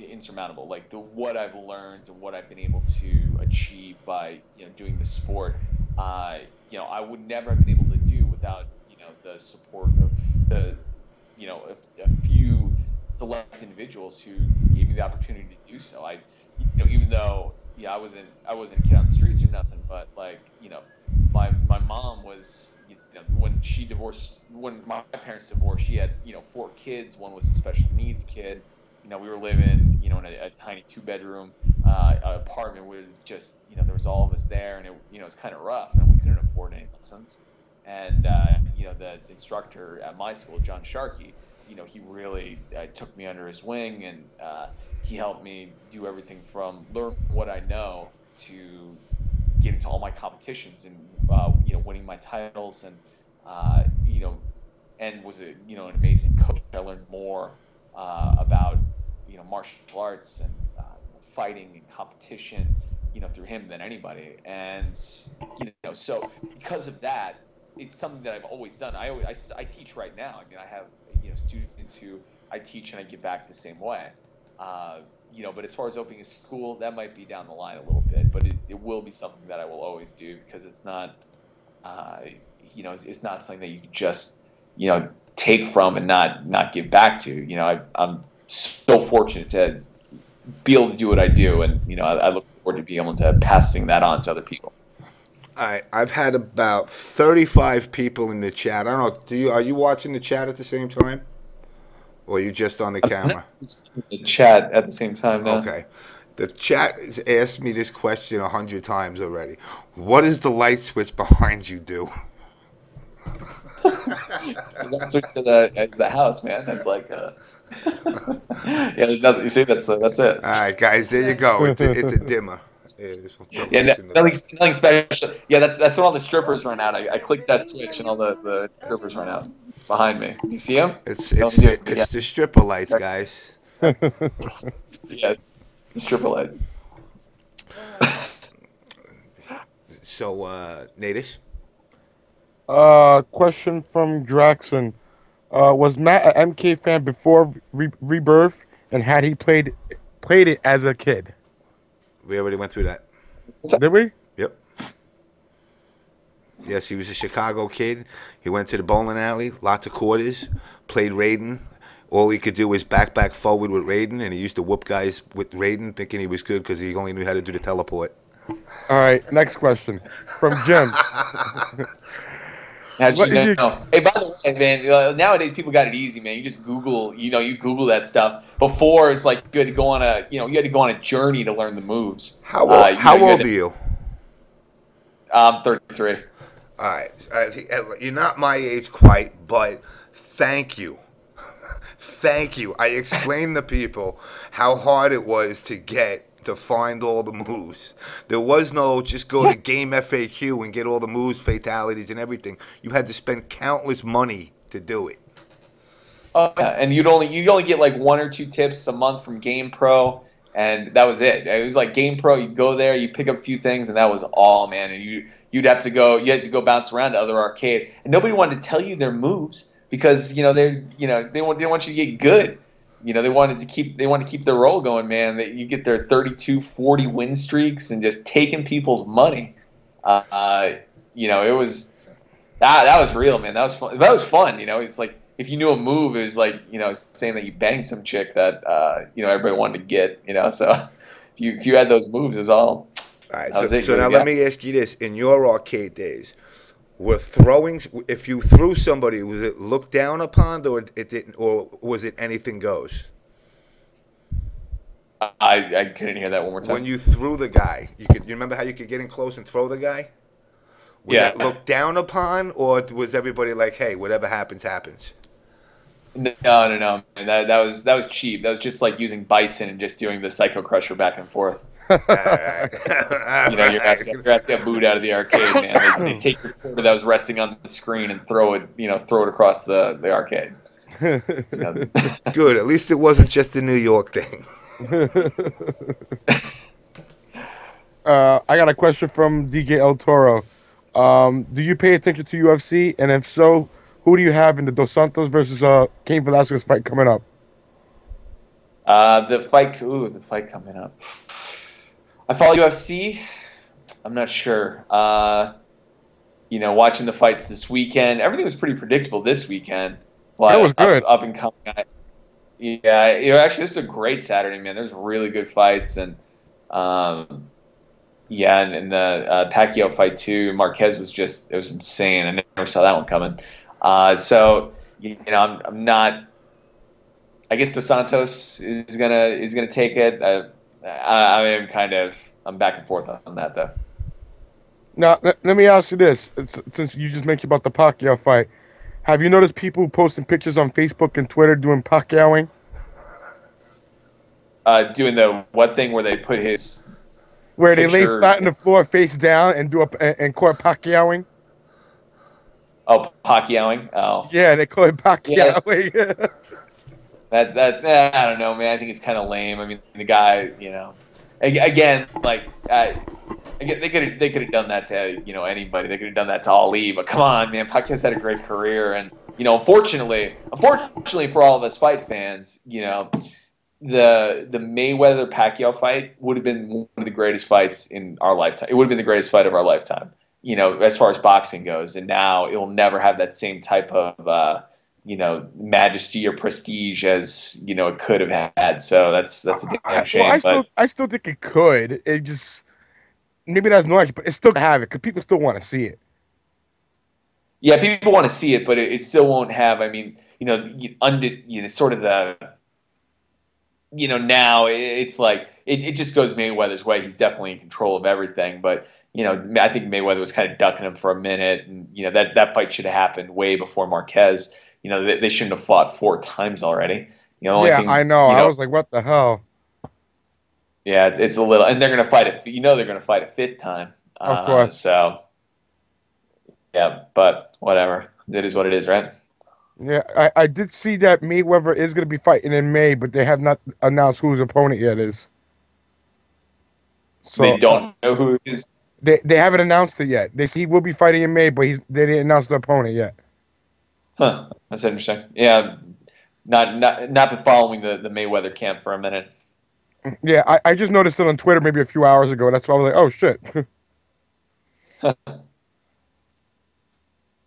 insurmountable. Like what I've learned and what I've been able to achieve by, doing the sport, I would never have been able to do without, the support of a few select individuals who gave me the opportunity to do so. Even though, I wasn't a kid on the streets or nothing, but my mom was when she divorced, when my parents divorced, she had 4 kids. One was a special needs kid. We were living in a tiny 2-bedroom apartment with just there was all of us there, and it was kind of rough, and we couldn't afford any lessons. And the instructor at my school, John Sharkey, he really took me under his wing, and he helped me do everything from learn what I know to getting to all my competitions and winning my titles, and and was an amazing coach. I learned more about martial arts and fighting and competition through him than anybody. And so because of that, it's something that I've always done. I teach right now. I have students who I teach, and I give back the same way. But as far as opening a school, that might be down the line a little bit, but it will be something that I will always do, because it's not, it's not something that you can just, take from and not give back to. I'm so fortunate to be able to do what I do, and I look forward to being able to passing that on to other people. All right, I've had about 35 people in the chat. I don't know. Are you watching the chat at the same time, or are you just on the camera? The chat at the same time now. Okay. The chat has asked me this question 100 times already. What does the light switch behind you do? Switch to the house, man. That's like yeah. There's nothing. You see, that's it. All right, guys. There you go. It's a dimmer. Yeah, nothing special. Yeah, that's when all the strippers run out. I clicked that switch, and all the strippers run out behind me. Do you see them? It's the stripper lights, guys. Yeah, it's the stripper light. So, Natish? Question from Draxon. Was Matt an MK fan before Rebirth, and had he played it as a kid? We already went through that. Did we? Yep. Yes, he was a Chicago kid. He went to the bowling alley, lots of quarters, played Raiden. All he could do was back forward with Raiden, and he used to whoop guys with Raiden, thinking he was good because he only knew how to do the teleport. All right, next question from Jim. How'd you know? Hey, by the way, man, nowadays people got it easy, man. You just Google, you Google that stuff. Before, it's like you had to go on a journey to learn the moves. How old are you? I'm 33. All right, you're not my age quite, but thank you. Thank you. I explained to people how hard it was to find all the moves. There was no just go to Game FAQ and get all the moves, fatalities, and everything. You had to spend countless money to do it. Oh yeah, and you'd only get like 1 or 2 tips a month from Game Pro, and that was it. It was like Game Pro. You go there, you pick up a few things, and that was all, man. And you had to go bounce around to other arcades, and nobody wanted to tell you their moves because they didn't want you to get good. They wanted to keep their roll going, man. That you get their 32-40 win streaks and just taking people's money. It was that was real, man. That was fun. That was fun. It's like if you knew a move, it was like saying that you banged some chick that everybody wanted to get. So if you had those moves, it was all. All right. So now let me ask you this: in your arcade days, if you threw somebody, was it looked down upon, or it didn't, or was it anything goes? I couldn't hear that one more time. When you threw the guy, you remember how you could get in close and throw the guy? Was that looked down upon, or was everybody like, hey, whatever happens, happens? No. That was cheap. That was just like using Bison and just doing the Psycho Crusher back and forth. You're going to have to get booed out of the arcade, man. They take your quarter that was resting on the screen and throw it across the arcade. Good. At least it wasn't just a New York thing. I got a question from DJ El Toro. Do you pay attention to UFC? And if so, who do you have in the Dos Santos versus Cain Velasquez fight coming up? The fight coming up. I follow UFC. I'm not sure. Watching the fights this weekend, everything was pretty predictable this weekend. That was good. Up and coming. Yeah, actually, this is a great Saturday, man. There's really good fights, and Yeah, and the Pacquiao fight too. Marquez was it was insane. I never saw that one coming. So I'm not. I guess Dos Santos is gonna take it. I am I'm back and forth on that though. Now, let me ask you this: since you just mentioned about the Pacquiao fight, have you noticed people posting pictures on Facebook and Twitter doing Pacquiaoing? Doing the what thing where they put his Where they lay picture. flat on the floor, face down, and do and call it Pacquiaoing? Oh, Pacquiaoing. Oh, Yeah, they call it yeah. Pacquiaoing. I don't know, man. I think it's kind of lame. I mean, the guy, again, like, again, they could have done that to anybody. They could have done that to Ali. But come on, man, Pacquiao's had a great career, and unfortunately for all of us fight fans, the Mayweather Pacquiao fight would have been one of the greatest fights in our lifetime. It would have been the greatest fight of our lifetime, as far as boxing goes. And now it will never have that same type of majesty or prestige as it could have had. So that's a damn shame. I still think it could. It just maybe that's noise, but it still have it because people still want to see it. Yeah, people want to see it, but it still won't have. I mean, sort of the. Now it's like it just goes Mayweather's way. He's definitely in control of everything. But I think Mayweather was kind of ducking him for a minute, and that fight should have happened way before Marquez. They shouldn't have fought 4 times already. I know. I was like, what the hell? Yeah, it's a little, and they're gonna fight it. They're gonna fight a 5th time. Of course. So yeah, but whatever. It is what it is, right? Yeah, I did see that Mayweather is going to be fighting in May, but they have not announced who his opponent yet is. So they don't know who it is. They haven't announced it yet. They see he will be fighting in May, but they didn't announce the opponent yet. Huh. That's interesting. Yeah, not been following the Mayweather camp for a minute. Yeah, I just noticed it on Twitter maybe a few hours ago. That's why I was like, oh shit.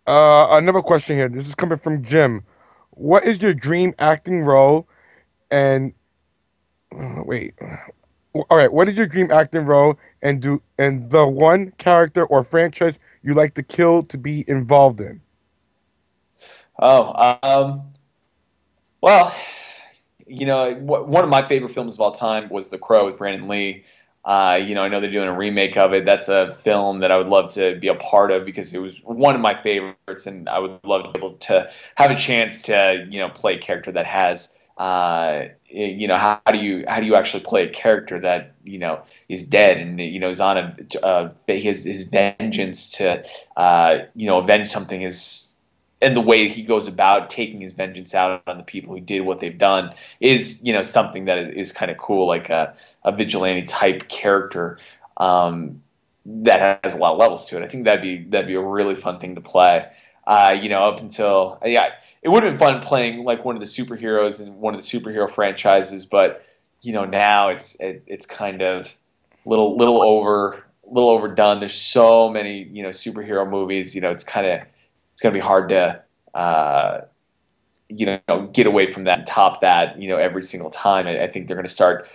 Another question here. This is coming from Jim. What is your dream acting role? And wait. All right. What is your dream acting role? And the one character or franchise you like to kill to be involved in? Oh, well, one of my favorite films of all time was The Crow with Brandon Lee. I know they're doing a remake of it. That's a film that I would love to be a part of because it was one of my favorites, and I would love to be able to have a chance to, play a character that has, how do you actually play a character that, is dead and, is on his vengeance to, avenge something is. And the way he goes about taking his vengeance out on the people who did what they've done is, something that is kind of cool, like a vigilante type character that has a lot of levels to it. I think that'd be a really fun thing to play. Up until it would have been fun playing like one of the superheroes in one of the superhero franchises, but now it's kind of little overdone. There's so many superhero movies. It's gonna be hard to get away from that and top that every single time. I think they're gonna start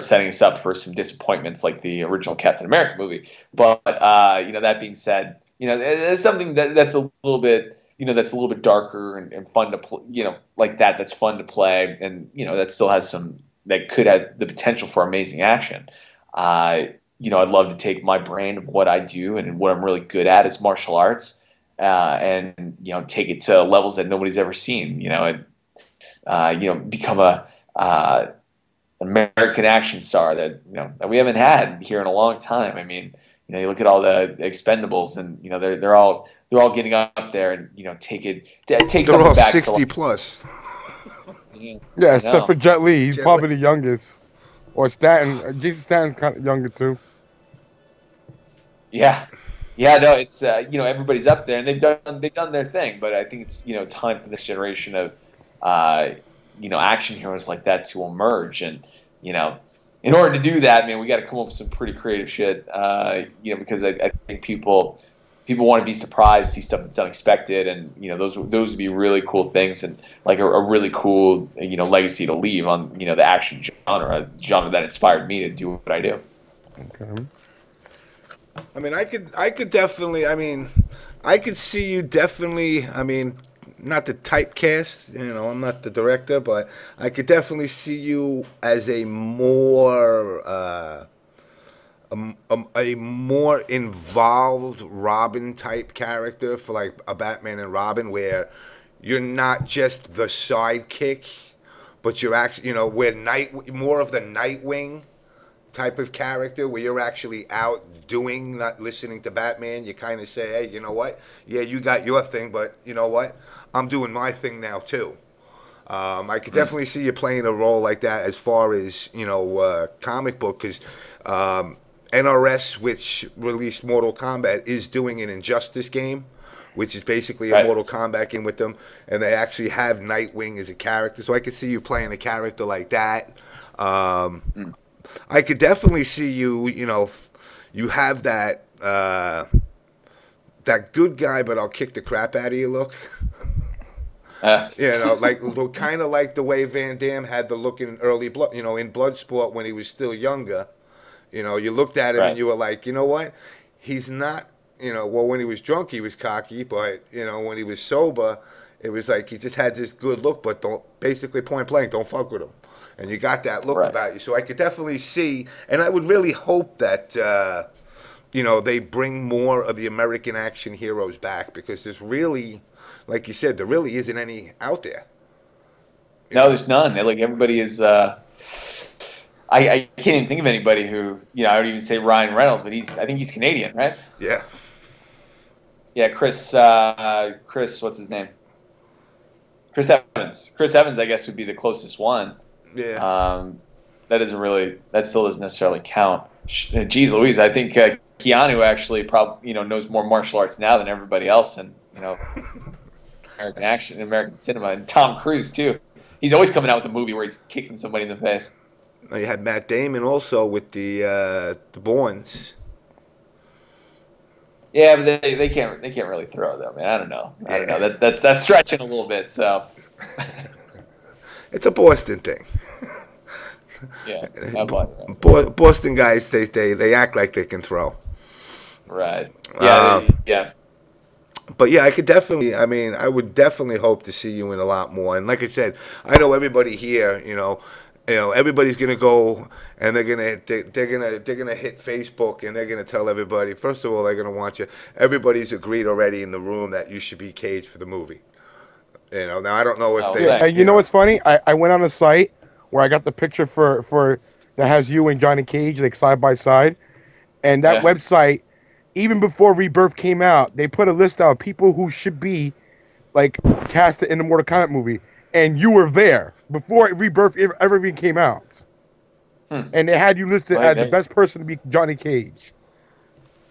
setting us up for some disappointments like the original Captain America movie. But that being said, it's something that's a little bit darker and fun to like that's fun to play, and that still has that could have the potential for amazing action. I'd love to take my brand of what I do and what I'm really good at is martial arts. And take it to levels that nobody's ever seen. Become a American action star that that we haven't had here in a long time. I mean, you look at all the Expendables, and they're all getting up there and take They're something all back 60 to plus. Yeah, except for Jet Li, he's Jet probably Li. the youngest. Or Staten, Jason Statton's kind of younger too. Yeah. Yeah, no, it's everybody's up there and they've done their thing, but I think it's time for this generation of action heroes like that to emerge, and in order to do that, man, we got to come up with some pretty creative shit, because I think people want to be surprised, see stuff that's unexpected, and those would be really cool things and like a really cool legacy to leave on the action genre that inspired me to do what I do. Okay. I mean, I could definitely. I mean, I could see you definitely. I mean, not the typecast. You know, I'm not the director, but I could definitely see you as a more a more involved Robin type character for like a Batman and Robin, where you're not just the sidekick, but you're actually, you know, more of the Nightwing type of character, where you're actually out doing, not listening to Batman. You kind of say, hey, you know what? Yeah, you got your thing, but you know what? I'm doing my thing now too. I could definitely see you playing a role like that as far as, you know, comic book, because NRS, which released Mortal Kombat, is doing an Injustice game, which is basically a Mortal Kombat game with them, and they actually have Nightwing as a character. So I could see you playing a character like that. I could definitely see you, you know, you have that that good guy, but I'll kick the crap out of you look. You know, like kind of like the way Van Damme had the look in early blood, you know, in Bloodsport when he was still younger. You know, you looked at him and you were like, you know what? He's not, you know, well, when he was drunk, he was cocky, but, you know, when he was sober, it was like he just had this good look, but basically point blank, don't fuck with him. And you got that look about you. So I could definitely see, and I would really hope that, you know, they bring more of the American action heroes back, because there's really, like you said, there really isn't any out there. No, there's none. Like, everybody is, I can't even think of anybody who, you know, I would even say Ryan Reynolds, but I think he's Canadian, right? Yeah. Yeah, Chris, what's his name? Chris Evans. Chris Evans, I guess, would be the closest one. Yeah. That still doesn't necessarily count. Jeez Louise, I think Keanu actually probably, you know, knows more martial arts now than everybody else, and, you know, American action, American cinema, and Tom Cruise too. He's always coming out with a movie where he's kicking somebody in the face. You had Matt Damon also with the Bournes. Yeah, but they can't really throw though, man. I don't know. That's stretching a little bit. So it's a Boston thing. Yeah, Boston guys, they act like they can throw. Right. Yeah. Yeah. But yeah, I could definitely. I mean, I would definitely hope to see you in a lot more. And like I said, I know everybody here. You know, everybody's gonna go and they're gonna hit Facebook and they're gonna tell everybody. First of all, they're gonna want you. Everybody's agreed already in the room that you should be Cage for the movie. You know, now I don't know if they. And you know what's funny? I went on a site where I got the picture for that has you and Johnny Cage like side by side, and that website, even before Rebirth came out, they put a list out of people who should be like casted in the Mortal Kombat movie, and you were there before Rebirth ever even came out. And they had you listed as the best person to be Johnny Cage,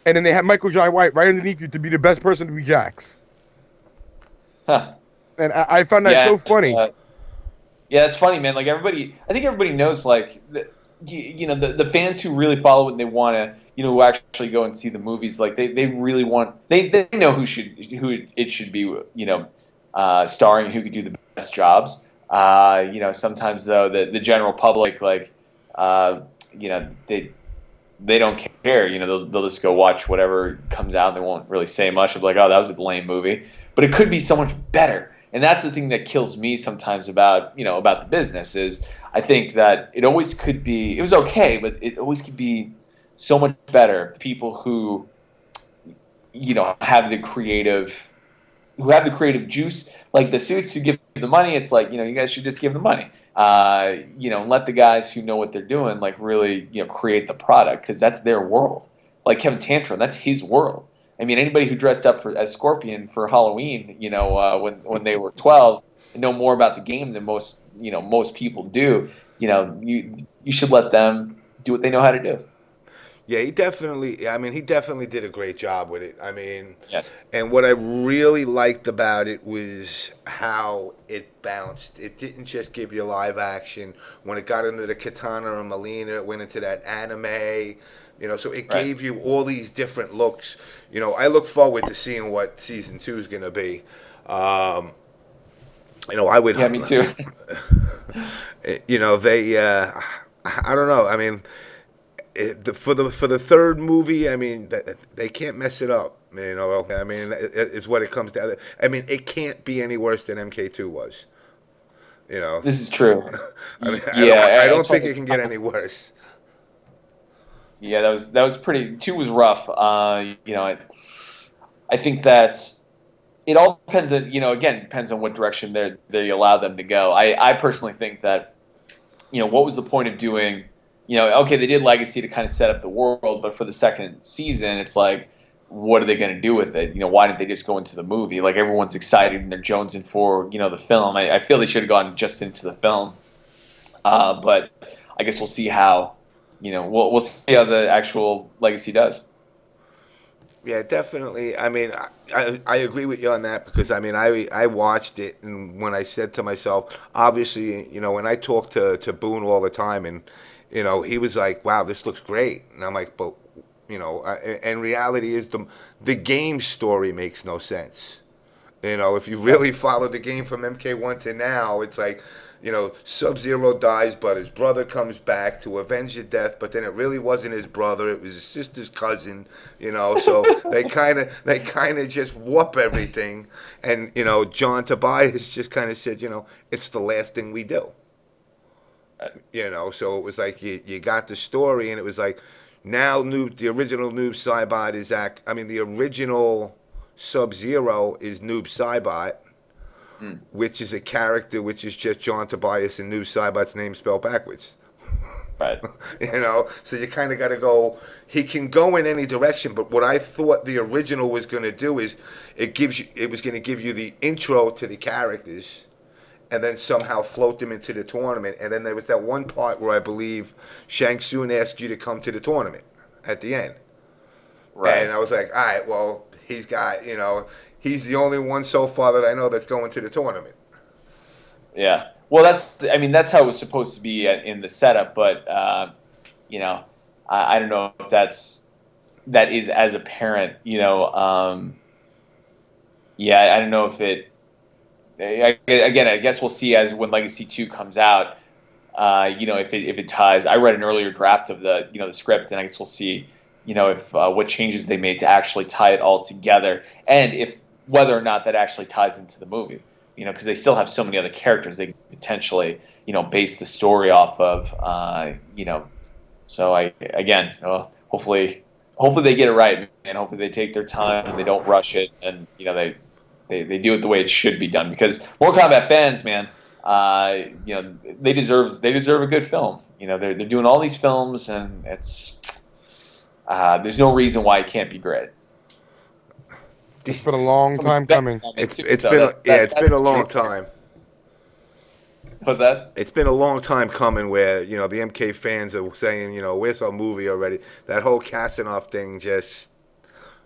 and then they had Michael Jai White right underneath you to be the best person to be Jax. Huh. And I found that so funny. Yeah, it's funny, man. Like, I think everybody knows, like, you know, the fans who really follow it and they want to, you know, who actually go and see the movies, like, they really want, they know who it should be, you know, starring, who could do the best jobs. You know, sometimes though the general public, like, you know, they don't care. You know, they'll just go watch whatever comes out and they won't really say much. Of like, oh, that was a lame movie, but it could be so much better. And that's the thing that kills me sometimes about the business is I think that it always could be, it was okay, but it always could be so much better. People who, you know, have the creative juice, like the suits who give the money, it's like, you know, you guys should just give the money. You know, and let the guys who know what they're doing, like, really, you know, create the product, because that's their world. Like Kevin Tantrum, that's his world. I mean, anybody who dressed up as Scorpion for Halloween, you know, when they were 12, and know more about the game than most people do. You know, you should let them do what they know how to do. Yeah, he definitely did a great job with it. I mean, and what I really liked about it was how it bounced. It didn't just give you live action. When it got into the Katana and Melina, it went into that anime. You know, so it gave you all these different looks. You know, I look forward to seeing what season 2 is going to be. You know, I would. Yeah, me too. You know, they. I don't know. I mean, for the third movie, I mean, they can't mess it up. You know, I mean, it's what it comes down to. I mean, it can't be any worse than MK2 was. You know, This is true. I mean, Yeah, I don't as far think as it can get any worse. Yeah, that was pretty. Two was rough. You know, I think that's it. All depends on, you know, again, depends on what direction they allow them to go. I personally think that, you know, what was the point of doing, you know, okay, they did Legacy to kind of set up the world, but for the second season, it's like, what are they going to do with it? You know, why didn't they just go into the movie? Like, everyone's excited and they're jonesing for, you know, the film. I feel they should have gone just into the film. But I guess we'll see how, you know, we'll see how the actual Legacy does. Yeah, definitely. I mean, I agree with you on that because, I mean, I watched it, and when I said to myself, obviously, you know, when I talk to Boone all the time, and, you know, he was like, wow, this looks great. And I'm like, but, you know, and reality is the game story makes no sense. You know, if you really follow the game from MK1 to now, it's like, you know, Sub-Zero dies, but his brother comes back to avenge the death, but then it really wasn't his brother, it was his sister's cousin, you know, so they kind of just whoop everything, and, you know, John Tobias just kind of said, you know, it's the last thing we do. You know, so it was like you got the story, and it was like, now the original Noob Saibot is the original Sub-Zero is Noob Saibot, which is a character which is just John Tobias and Noob Saibot's name spelled backwards. Right. You know, so you kind of got to go. He can go in any direction, but what I thought the original was going to do is it was going to give you the intro to the characters, and then somehow float them into the tournament. And then there was that one part where I believe Shang Tsung asked you to come to the tournament at the end. Right. And I was like, all right, well, he's got, you know, he's the only one so far that I know that's going to the tournament. Yeah. Well, that's how it was supposed to be in the setup, but, you know, I don't know if that is as apparent, you know. Yeah, I don't know if it, again, I guess we'll see as when Legacy 2 comes out, you know, if it ties. I read an earlier draft of the, you know, the script, and I guess we'll see, you know, if what changes they made to actually tie it all together, and if whether or not that actually ties into the movie, you know, because they still have so many other characters they could potentially, you know, base the story off of, you know. So hopefully they get it right, and hopefully they take their time and they don't rush it, and, you know, they do it the way it should be done, because Mortal Kombat fans, man, you know, they deserve a good film. You know, they're doing all these films, and it's there's no reason why it can't be great. It's been a long time coming. It's been a long time. What's that? It's been a long time coming where, you know, the MK fans are saying, you know, where's our movie already? That whole Kasanoff thing just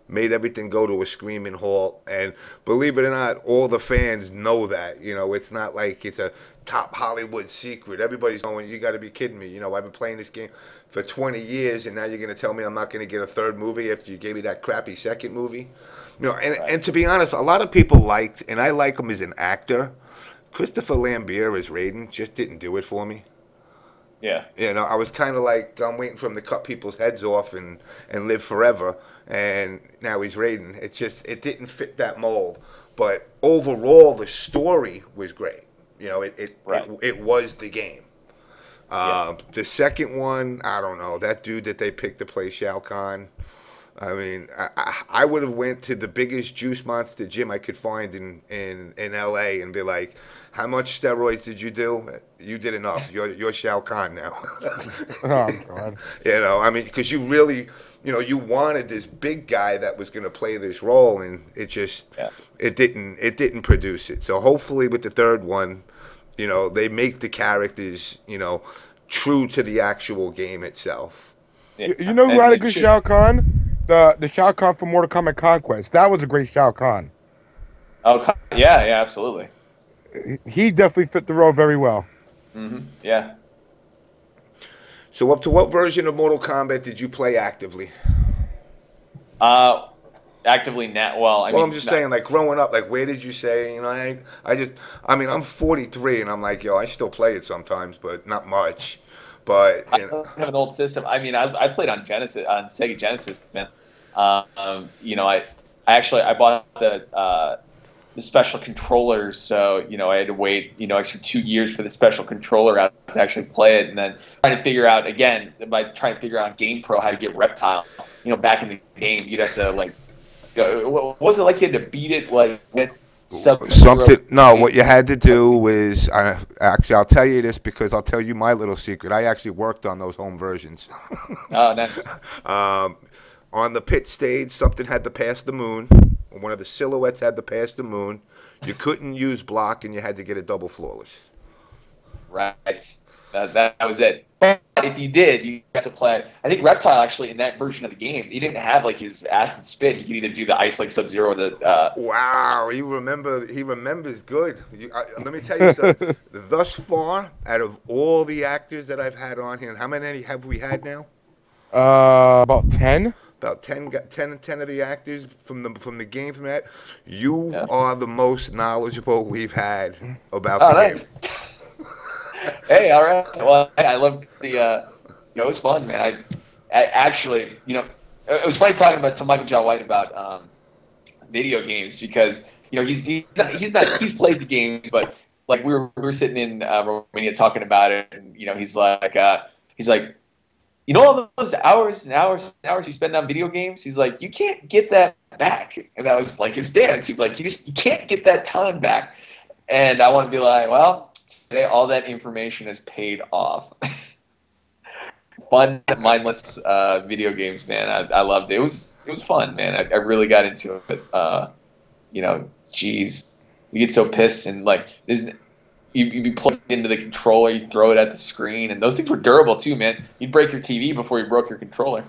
made everything go to a screaming halt. And believe it or not, all the fans know that. You know, it's not like it's a top Hollywood secret. Everybody's going, you got to be kidding me. You know, I've been playing this game for 20 years, and now you're going to tell me I'm not going to get a third movie after you gave me that crappy second movie? You know, and to be honest, a lot of people liked, and I like him as an actor, Christopher Lambert as Raiden just didn't do it for me. Yeah. You know, I was kind of like, I'm waiting for him to cut people's heads off and live forever, and now he's Raiden. It didn't fit that mold. But overall, the story was great. You know, it was the game. The second one, I don't know. That dude that they picked to play Shao Kahn, I mean, I would have went to the biggest juice monster gym I could find in L.A. and be like, how much steroids did you do? You did enough. You're Shao Kahn now. Oh, God. You know, I mean, because you really, you know, you wanted this big guy that was going to play this role, and it just, it didn't produce it. So hopefully with the third one, you know, they make the characters, you know, true to the actual game itself. Yeah. You know who had a good Shao Kahn? The Shao Kahn from Mortal Kombat Conquest. That was a great Shao Kahn. Oh, yeah, absolutely. He definitely fit the role very well. Mm-hmm. Yeah. So up to what version of Mortal Kombat did you play actively? Actively now. Well, I'm just saying, like, growing up, like, where did you say, you know, I mean, I'm 43, and I'm like, yo, I still play it sometimes, but not much. But I don't have an old system. I mean, I played on Genesis, on Sega Genesis, man. You know, I bought the special controllers, so you know I had to wait extra 2 years for the special controller out to actually play it, and then trying to figure out again by trying to figure out on GamePro how to get Reptile. You know, back in the game, you'd have to like, what was it like? You had to beat it like with something. No, what you had to do is actually I'll tell you this because I'll tell you my little secret. I actually worked on those home versions. Oh, nice. On the pit stage, something had to pass the moon. One of the silhouettes had to pass the moon. You couldn't use block, and you had to get a double flawless. Right. That was it. But if you did, you got to play. I think Reptile actually in that version of the game, he didn't have like his acid spit. He could either do the ice like Sub-Zero or the. Wow, he remembers good. Let me tell you something. Thus far, out of all the actors that I've had on here, how many have we had now? About 10. About 10 of the actors from the game from that. You are the most knowledgeable we've had about the nice. game. Hey, all right. Well, I love the. It was fun, man. I actually, it was funny talking to Michael John White about video games because he's played the games, but like we were sitting in Romania talking about it, and he's like. All those hours and hours and hours you spend on video games, he's like, you can't get that back. And that was like his stance. He's like, you can't get that time back. And I want to be like, well, today all that information has paid off. Fun, mindless video games, man. I loved it. It was fun, man. I really got into it. Geez, you get so pissed and like you'd be plugged into the controller, you throw it at the screen, and those things were durable too, man. You'd break your TV before you broke your controller.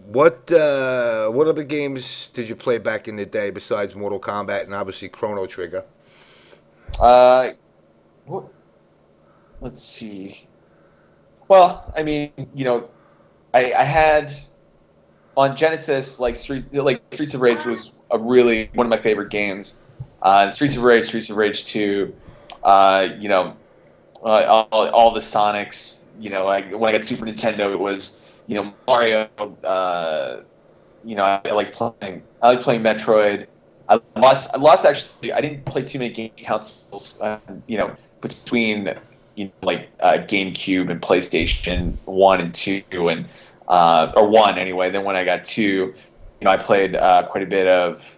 What other games did you play back in the day besides Mortal Kombat and obviously Chrono Trigger? Let's see. Well, I mean, I had on Genesis Streets of Rage was one of my favorite games. Streets of Rage 2. All the Sonics. When I got Super Nintendo, it was Mario. I like playing Metroid. I lost actually. I didn't play too many game consoles. Between GameCube and PlayStation 1 and 2 and or 1 anyway. Then when I got 2, I played quite a bit of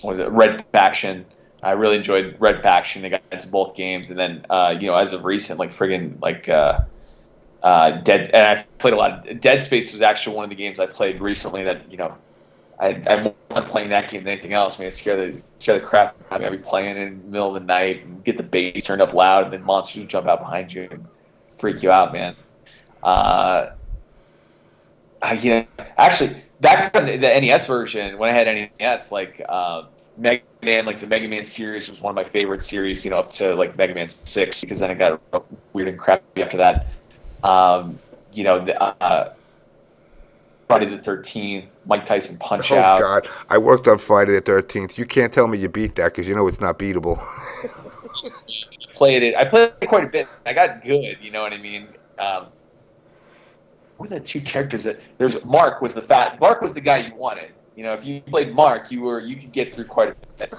Red Faction. I really enjoyed Red Faction. I got into both games, and then as of recent, Dead. And I played a lot of Dead Space. Was actually one of the games I played recently that I'm more fun playing that game than anything else. I mean, it scare the crap out of me. I'd be playing in the middle of the night and get the bass turned up loud, and then monsters would jump out behind you and freak you out, man. Actually, back on the NES version, when I had NES, Mega Man, the Mega Man series was one of my favorite series, up to Mega Man 6, because then it got weird and crappy after that. Friday the 13th, Mike Tyson Punch-Out. Oh, God. I worked on Friday the 13th. You can't tell me you beat that because it's not beatable. I played it quite a bit. I got good, you know what I mean? What were the two characters Mark was the guy you wanted. If you played Mark, you could get through quite a bit.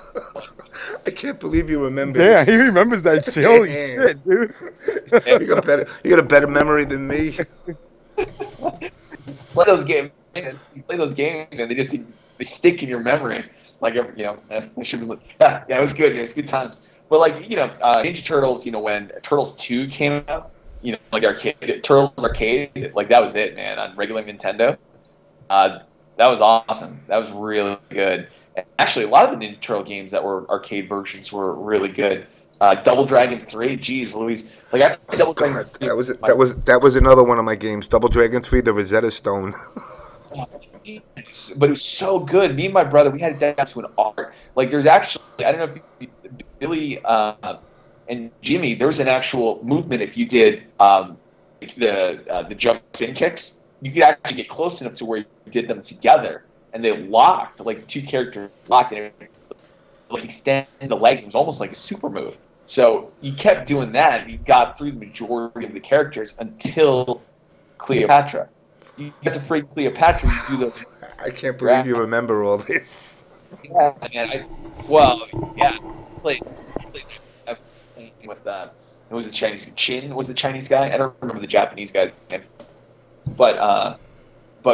I can't believe you remember Yeah, this. he remembers that shit. Holy shit, dude. You got a better memory than me. Play those games, and they stick in your memory. I should be. Yeah, it was good. It was good times. But Ninja Turtles, when Turtles 2 came out, arcade Turtles arcade, that was it, man. On regular Nintendo, that was awesome. That was really good. And actually, a lot of the Ninja Turtle games that were arcade versions were really good. Double Dragon 3, geez, Louise. I played Double Dragon 3. That was another one of my games. Double Dragon 3, the Rosetta Stone. But it was so good. Me and my brother, we had it down to an art. There's actually, I don't know if Billy and Jimmy, there was an actual movement if you did the jump spin kicks. You could actually get close enough to where you did them together, and they locked, the two characters locked, and it extend the legs. It was almost like a super move. So you kept doing that, and you got through the majority of the characters until Cleopatra. You get to free Cleopatra, you do those. I can't believe you remember all this. Yeah, man. Yeah. Played with it was the Chinese Chin was the Chinese guy. I don't remember the Japanese guy's name, but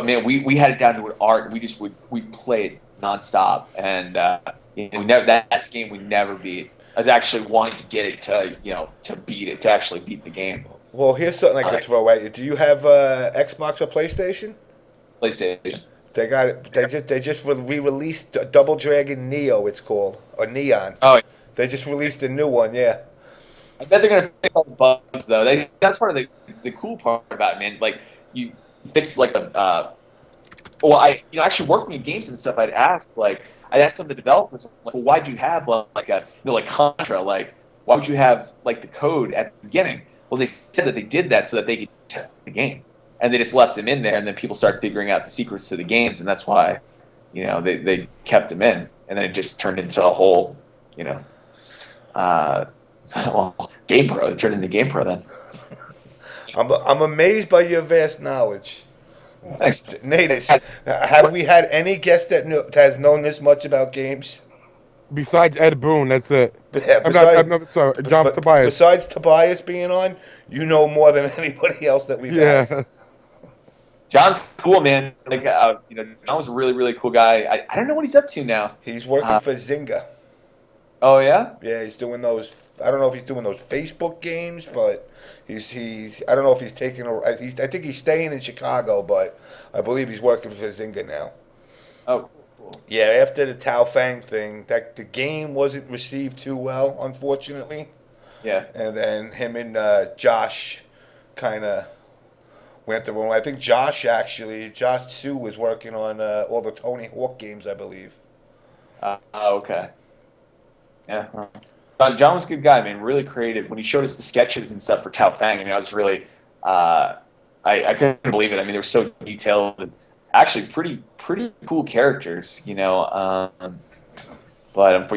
man, we had it down to an art. We played nonstop, and we never that's a game we never beat. I was actually wanting to get it to actually beat the game. Well, here's something I could throw at you. Do you have Xbox or PlayStation? PlayStation. They just re-released Double Dragon Neo. It's called, or Neon. Oh, yeah. They just released a new one. Yeah. I bet they're gonna fix all the bugs though. That's part of the cool part about it, man. Like you fix like well, I actually working in games and stuff. I'd ask some of the developers, like, well, why'd you have like Contra? Like, why would you have like the code at the beginning? Well, they said that they did that so that they could test the game, and they just left them in there, and then people started figuring out the secrets to the games, and that's why, they kept them in, and then it just turned into a whole, Game Pro. It turned into Game Pro then. I'm amazed by your vast knowledge. Thanks. NaTaS, have we had any guest that has known this much about games? Besides Ed Boon, that's it. Yeah, I'm sorry, Tobias. Besides Tobias being on, you know more than anybody else that we've had. John's cool, man. Like, John was a really, really cool guy. I don't know what he's up to now. He's working for Zynga. Oh yeah? Yeah, he's doing those. I don't know if he's doing those Facebook games, but he's. I don't know if he's taking. I think he's staying in Chicago, but I believe he's working for Zynga now. Oh, cool. Yeah, after the Tao Fang thing, the game wasn't received too well, unfortunately. Yeah. And then him and Josh kind of went the wrong way. I think Josh Tsu was working on all the Tony Hawk games, I believe. Okay. Yeah. John was a good guy, man. Really creative. When he showed us the sketches and stuff for Tao Fang, I was really, I couldn't believe it. I mean, they were so detailed and actually pretty cool characters, But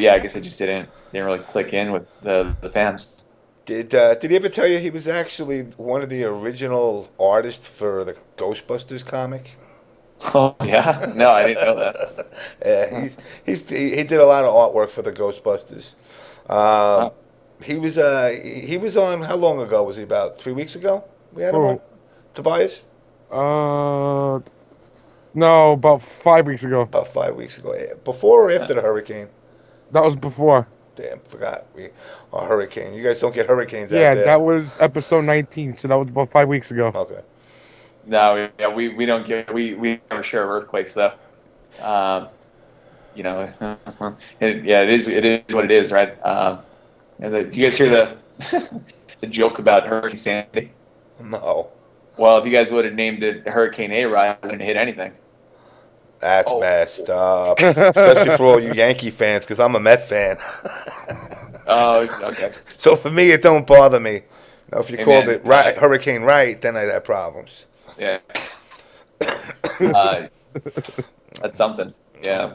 yeah, I guess it just didn't really click in with the fans. Did he ever tell you he was actually one of the original artists for the Ghostbusters comic? Oh yeah, no, I didn't know that. Yeah, he did a lot of artwork for the Ghostbusters. He was on. How long ago was he? About 3 weeks ago. We had him on. Tobias. No, about 5 weeks ago. About 5 weeks ago. Before or after the hurricane? That was before. Damn, forgot. Hurricane. You guys don't get hurricanes out there. Yeah, that was episode 19, so that was about 5 weeks ago. Okay. No, yeah, we don't get we never share earthquakes though. It is what it is, right? Do you guys hear the the joke about Hurricane Sandy? No. Well, if you guys would have named it Hurricane A-Rod, it wouldn't hit anything. That's messed up, especially for all you Yankee fans, because I'm a Met fan. Oh, okay. So for me, it don't bother me. Now, if you called it Hurricane Right, then I'd have problems. Yeah. That's something. Yeah.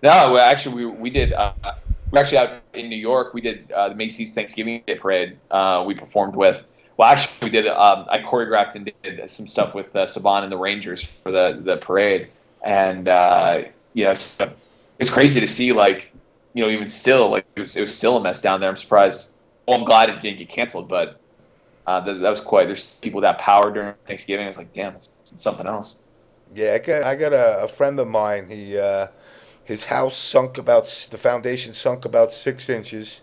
Actually, we did. We're actually out in New York. We did the Macy's Thanksgiving Day Parade. We performed with. Well, actually, we did. I choreographed and did some stuff with Saban and the Rangers for the parade, and so it's crazy to see. Even still, it was still a mess down there. I'm surprised. Well, I'm glad it didn't get canceled, but that was quite. There's people without power during Thanksgiving. It's like, damn, it's something else. Yeah, I got a friend of mine. His house the foundation sunk about 6 inches.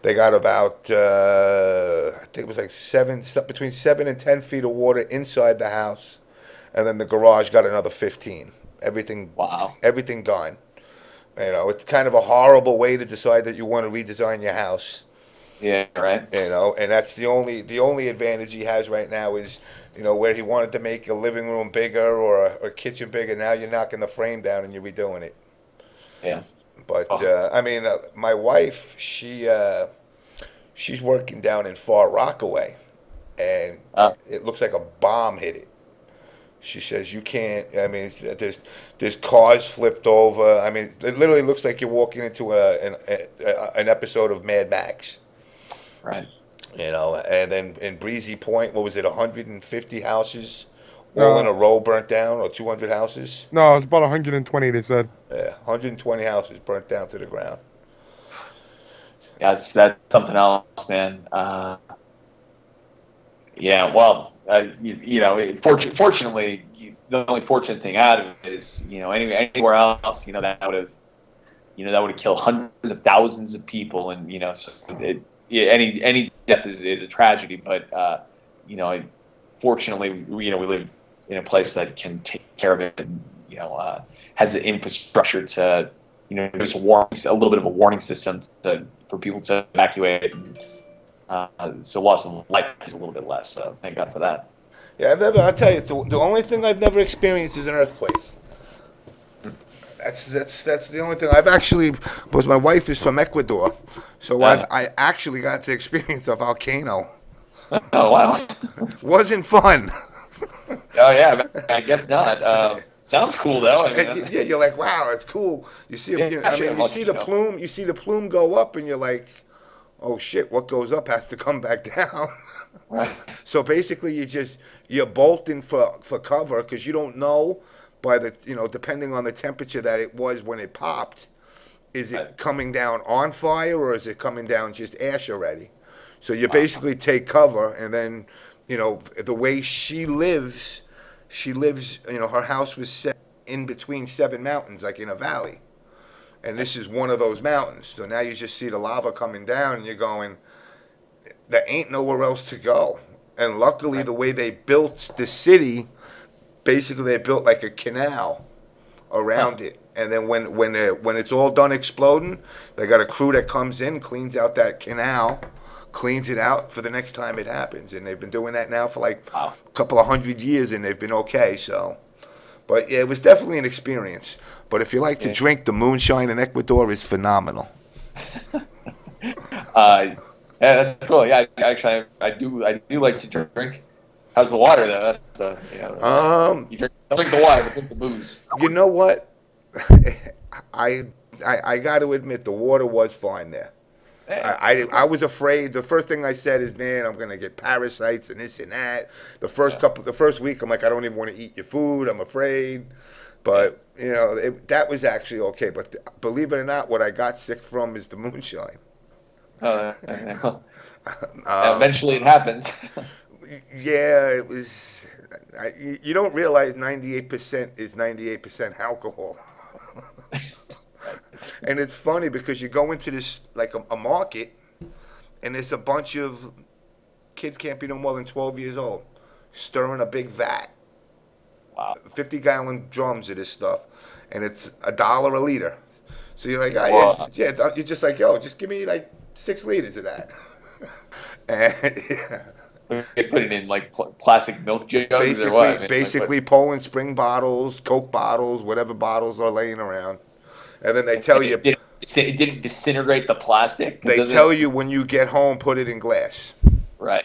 They got about I think it was like between 7 and 10 feet of water inside the house, and then the garage got another 15. Everything. Wow. Everything gone. It's kind of a horrible way to decide that you want to redesign your house. Yeah, right. And that's the only advantage he has right now is, where he wanted to make a living room bigger or a kitchen bigger. Now you're knocking the frame down and you're redoing it. Yeah. But my wife, she's working down in Far Rockaway, and it looks like a bomb hit it. She says you can't. I mean, there's cars flipped over. I mean, it literally looks like you're walking into an episode of Mad Max. Right. You know, and then in Breezy Point, what was it, 150 houses all in a row burnt down, or 200 houses? No, it's about 120. They said. Yeah, 120 houses burnt down to the ground. Yeah, that's something else, man. Yeah, well, you know, fortunately, the only fortunate thing out of it is, you know, anywhere else, you know, that would have killed hundreds of thousands of people, and you know, so any death is a tragedy. But you know, fortunately, you know, we live in a place that can take care of it, and you know, has the infrastructure to, you know, there's a little bit of a warning system for people to evacuate. So loss of life is a little bit less. So thank God for that. Yeah, I'll tell you, the only thing I've never experienced is an earthquake. That's the only thing I've actually. Because my wife is from Ecuador, so I actually got to experience a volcano. Oh wow! Wasn't fun. Oh yeah, I guess not. Sounds cool though. I mean, yeah, you're like, wow, it's cool. You see, you see the plume. You see the plume go up, and you're like, oh shit, what goes up has to come back down. Right. So basically, you're bolting for cover because you don't know by the, you know, depending on the temperature that it was when it popped, is it coming down on fire or is it coming down just ash already? So you basically take cover, and then, you know, the way she lives, you know, her house was set in between 7 mountains, like in a valley. And this is one of those mountains. So now you just see the lava coming down, and you're going, there ain't nowhere else to go. And luckily, the way they built the city, basically they built like a canal around it. And then when it's all done exploding, they got a crew that comes in, cleans out that canal, cleans it out for the next time it happens. And they've been doing that now for like a couple of 100 years, and they've been okay. So, but yeah, it was definitely an experience. But if you like to drink, the moonshine in Ecuador is phenomenal. Yeah, that's cool. Yeah, actually, I do like to drink. How's the water though? That's you know, you drink the water, but drink the booze. You know what? I got to admit, the water was fine there. Yeah. I was afraid. The first thing I said is, man, I'm gonna get parasites and this and that. The first week, I'm like, I don't even want to eat your food. I'm afraid. But you know, that was actually okay. But believe it or not, what I got sick from is the moonshine. Eventually, it happens. Yeah, it was. You don't realize 98% is 98% alcohol. And it's funny because you go into this, like a market, and there's a bunch of kids, can't be no more than 12 years old, stirring a big vat. Wow. 50-gallon drums of this stuff, and it's $1 a liter. So you're like, yeah, you're just like, yo, just give me like 6 liters of that. And yeah. Just put it in like plastic milk jugs or what? I mean, basically Poland Spring bottles, Coke bottles, whatever bottles are laying around. And then they tell you... It didn't disintegrate the plastic? They tell you when you get home, put it in glass. Right.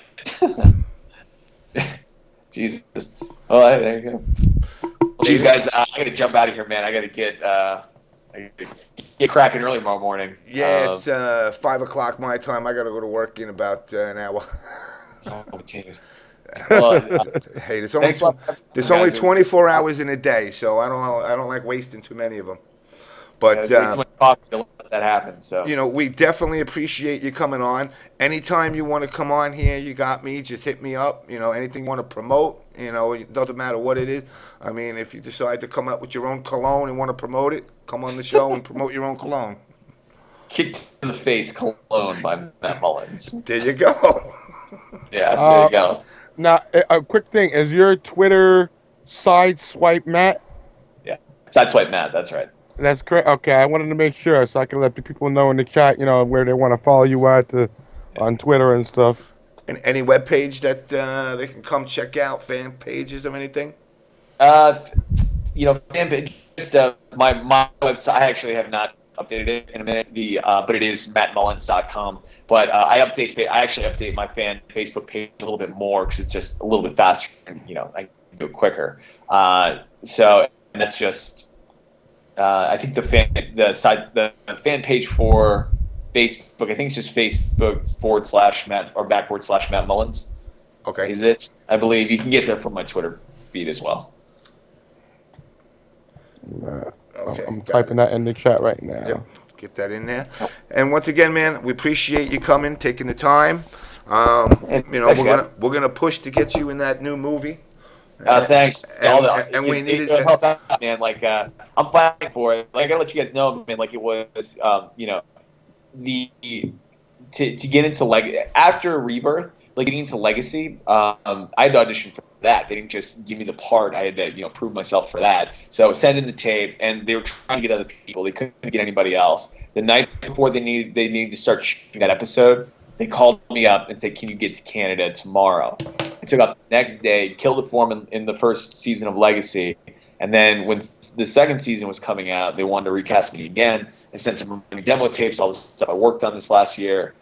Jesus. Well, there you go. Jeez, guys, I got to jump out of here, man. I got to get cracking early tomorrow morning. Yeah, it's 5 o'clock my time. I got to go to work in about an hour. Oh, dude. Well, hey, there's only 24 hours in a day, so I don't like wasting too many of them. But too much coffee to let that happen. So you know, we definitely appreciate you coming on. Anytime you want to come on here, you got me. Just hit me up. You know, anything you want to promote. You know, it doesn't matter what it is. I mean, if you decide to come up with your own cologne and want to promote it, come on the show and promote your own cologne. Kick in the face cologne by Matt Mullins. There you go. Yeah, there you go. Now, a quick thing: is your Twitter Sideswipe Matt? Yeah, Sideswipe Matt. That's right. That's correct. Okay, I wanted to make sure so I can let the people know in the chat, you know, where they want to follow you at on Twitter and stuff. And any web page that they can come check out, fan pages or anything? You know, fan page. Just my website. I actually have not updated it in a minute. But it is mattmullins.com. But I actually update my fan Facebook page a little bit more because it's just a little bit faster. And, you know, I can do it quicker. So and that's just. I think the fan page for Facebook. I think it's just Facebook/Matt or /Matt Mullins. Okay. Is it? I believe you can get there from my Twitter feed as well. Okay, I'm got typing it. that in the chat right now. Yep, get that in there. And once again, man, we appreciate you coming, taking the time. You know, we're gonna push to get you in that new movie. Thanks. And we needed help out, man. Like I'm fighting for it. Like I gotta let you guys know, man. Like it was, you know, to get into after Rebirth, like getting into Legacy. I had to audition for that. They didn't just give me the part. I had to, prove myself for that. So send in the tape, and they were trying to get other people. They couldn't get anybody else. The night before they needed to start shooting that episode, they called me up and said, "Can you get to Canada tomorrow?" I took off the next day, killed it for them in the first season of Legacy, and then when the second season was coming out, they wanted to recast me again. I sent some demo tapes, all the stuff I worked on this last year,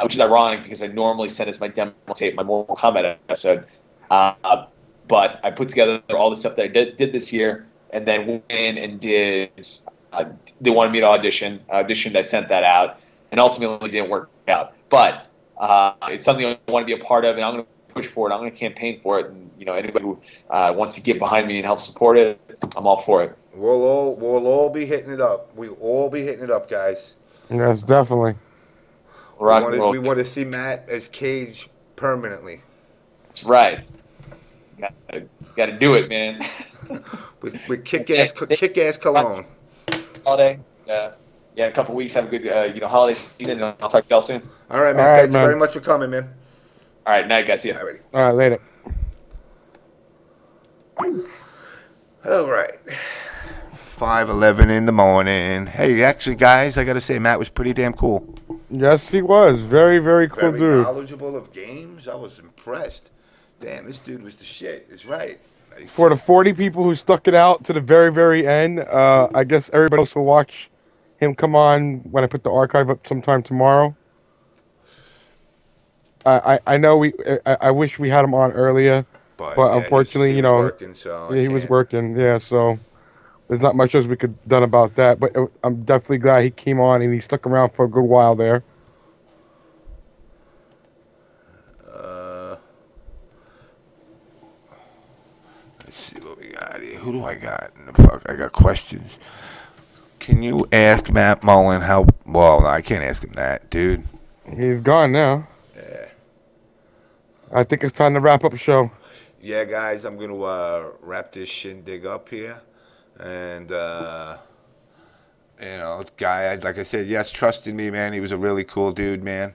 which is ironic because I normally send as my demo tape, my Mortal Kombat episode. But I put together all the stuff that I did this year, and then went in and did. They wanted me to audition. I auditioned. I sent that out, and ultimately it didn't work out. But it's something I want to be a part of, and I'm going to push for it. I'm going to campaign for it, and anybody who wants to get behind me and help support it, I'm all for it. We'll all be hitting it up. We'll all be hitting it up, guys. Yes, definitely. We want to see Matt as Cage permanently. That's right. Got to do it, man. with kick-ass cologne. Holiday. Yeah, in a couple weeks. Have a good holiday season, and I'll talk to y'all soon. All right, man. Thank you very much for coming, man. All right, night, guys. See ya. All right, later. All right. 5:11 in the morning. Hey, actually, guys, I got to say, Matt was pretty damn cool. Yes, he was. Very, very cool dude. Very knowledgeable of games. I was impressed. Damn, this dude was the shit. It's right. For the 40 people who stuck it out to the very, very end, I guess everybody else will watch him come on when I put the archive up sometime tomorrow. I know I wish we had him on earlier, but yeah, unfortunately, he was working. Yeah, so there's not much else we could have done about that. But I'm definitely glad he came on and he stuck around for a good while there. Let's see what we got here. Who do I got? Fuck, I got questions. Can you ask Matt Mullen how? Well, no, I can't ask him that, dude. He's gone now. Yeah. I think it's time to wrap up the show. Yeah, guys, I'm gonna wrap this shindig up here, and guy, like I said, yes, trusted me, man. He was a really cool dude, man.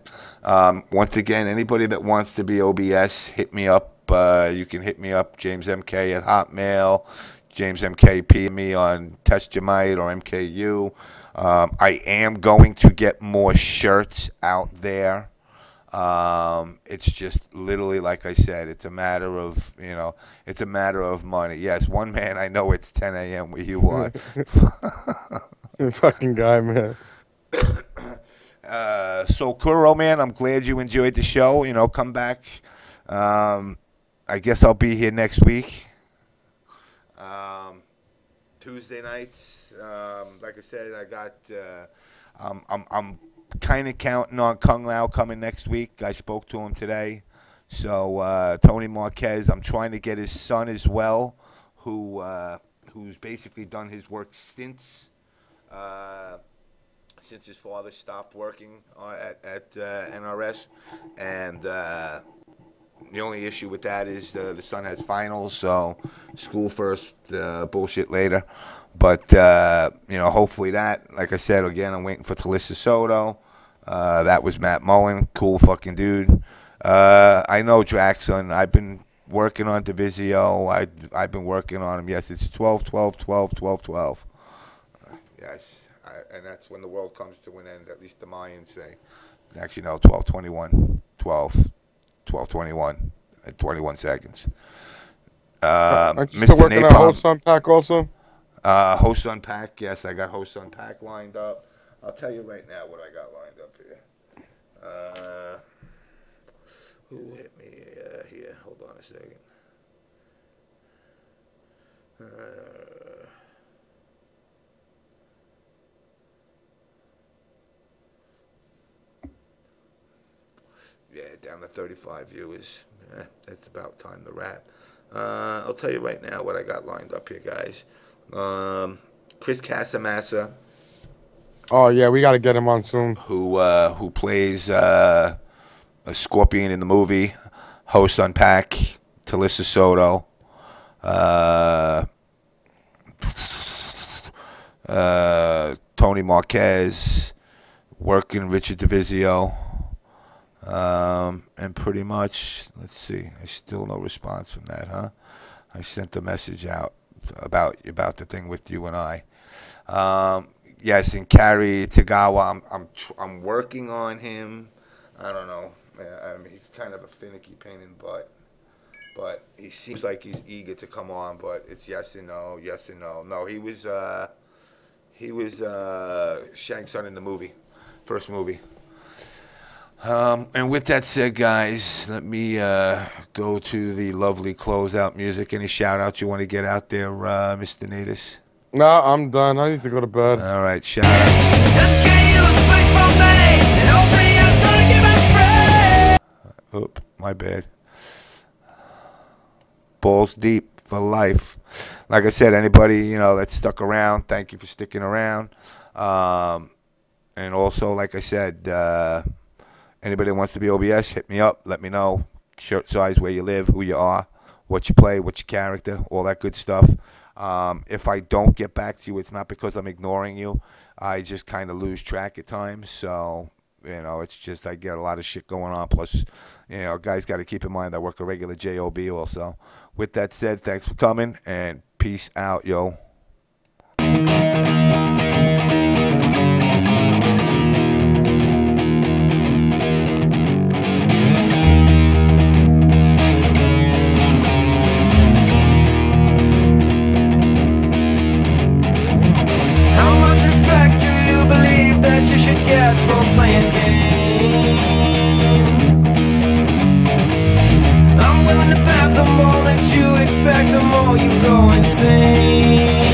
Once again, anybody that wants to be OBS, hit me up. You can hit me up, JamessMK at Hotmail, JamessMK PM me on Test Your Might or MKU. I am going to get more shirts out there. It's just literally, like I said, it's a matter of, it's a matter of money. Yes, one man, I know it's 10 a.m. where you are. Fucking guy, man. So, Kuro, man, I'm glad you enjoyed the show. Come back. I guess I'll be here next week. Tuesday nights. Like I said, I got. I'm kind of counting on Kung Lao coming next week. I spoke to him today. So Tony Marquez, I'm trying to get his son as well, who's basically done his work since his father stopped working at NRS, and the only issue with that is the son has finals, so school first, bullshit later. But, hopefully that, like I said, again, I'm waiting for Talissa Soto. That was Matt Mullen, cool fucking dude. I know Draxon. I've been working on Divisio. I've been working on him. Yes, it's 12, 12, 12, 12, 12. Yes, and that's when the world comes to an end, at least the Mayans say. Actually, no, 12, 21, 12. 12:21 at 21 seconds. Aren't you still working on Host Unpack also? Host Unpack, yes, I got Host Unpack lined up. I'll tell you right now what I got lined up here. Who hit me here? Hold on a second. Yeah, down to 35 viewers. That's about time to wrap. I'll tell you right now what I got lined up here, guys. Chris Casamassa. Oh yeah, we got to get him on soon. Who plays a Scorpion in the movie, host Unpack, Talissa Soto, Tony Marquez, working Richard DeVizio, and pretty much, let's see, I still no response from that, huh? I sent a message out about the thing with you and I. Yes, and Cary Tagawa, I'm working on him. I don't know. I mean, he's kind of a finicky pain in the butt, but he seems like he's eager to come on. But it's yes and no, yes and no. No, he was Shang Tsung in the movie, first movie. And with that said, guys, let me go to the lovely closeout music. Any shout outs you want to get out there, Mr. Natus? No, I'm done. I need to go to bed. All right, shout out. Oop, my bad. Balls deep for life. Like I said, anybody, you know, that stuck around, thank you for sticking around. And also, like I said, anybody that wants to be OBS, hit me up. Let me know. Shirt size, where you live, who you are, what you play, what's your character, all that good stuff. If I don't get back to you, it's not because I'm ignoring you. I just kind of lose track at times. So, you know, it's just I get a lot of shit going on. Plus, you know, guys got to keep in mind I work a regular job also. With that said, thanks for coming, and peace out, yo. That you should get from playing games. I'm willing to bet the more that you expect, the more you go insane.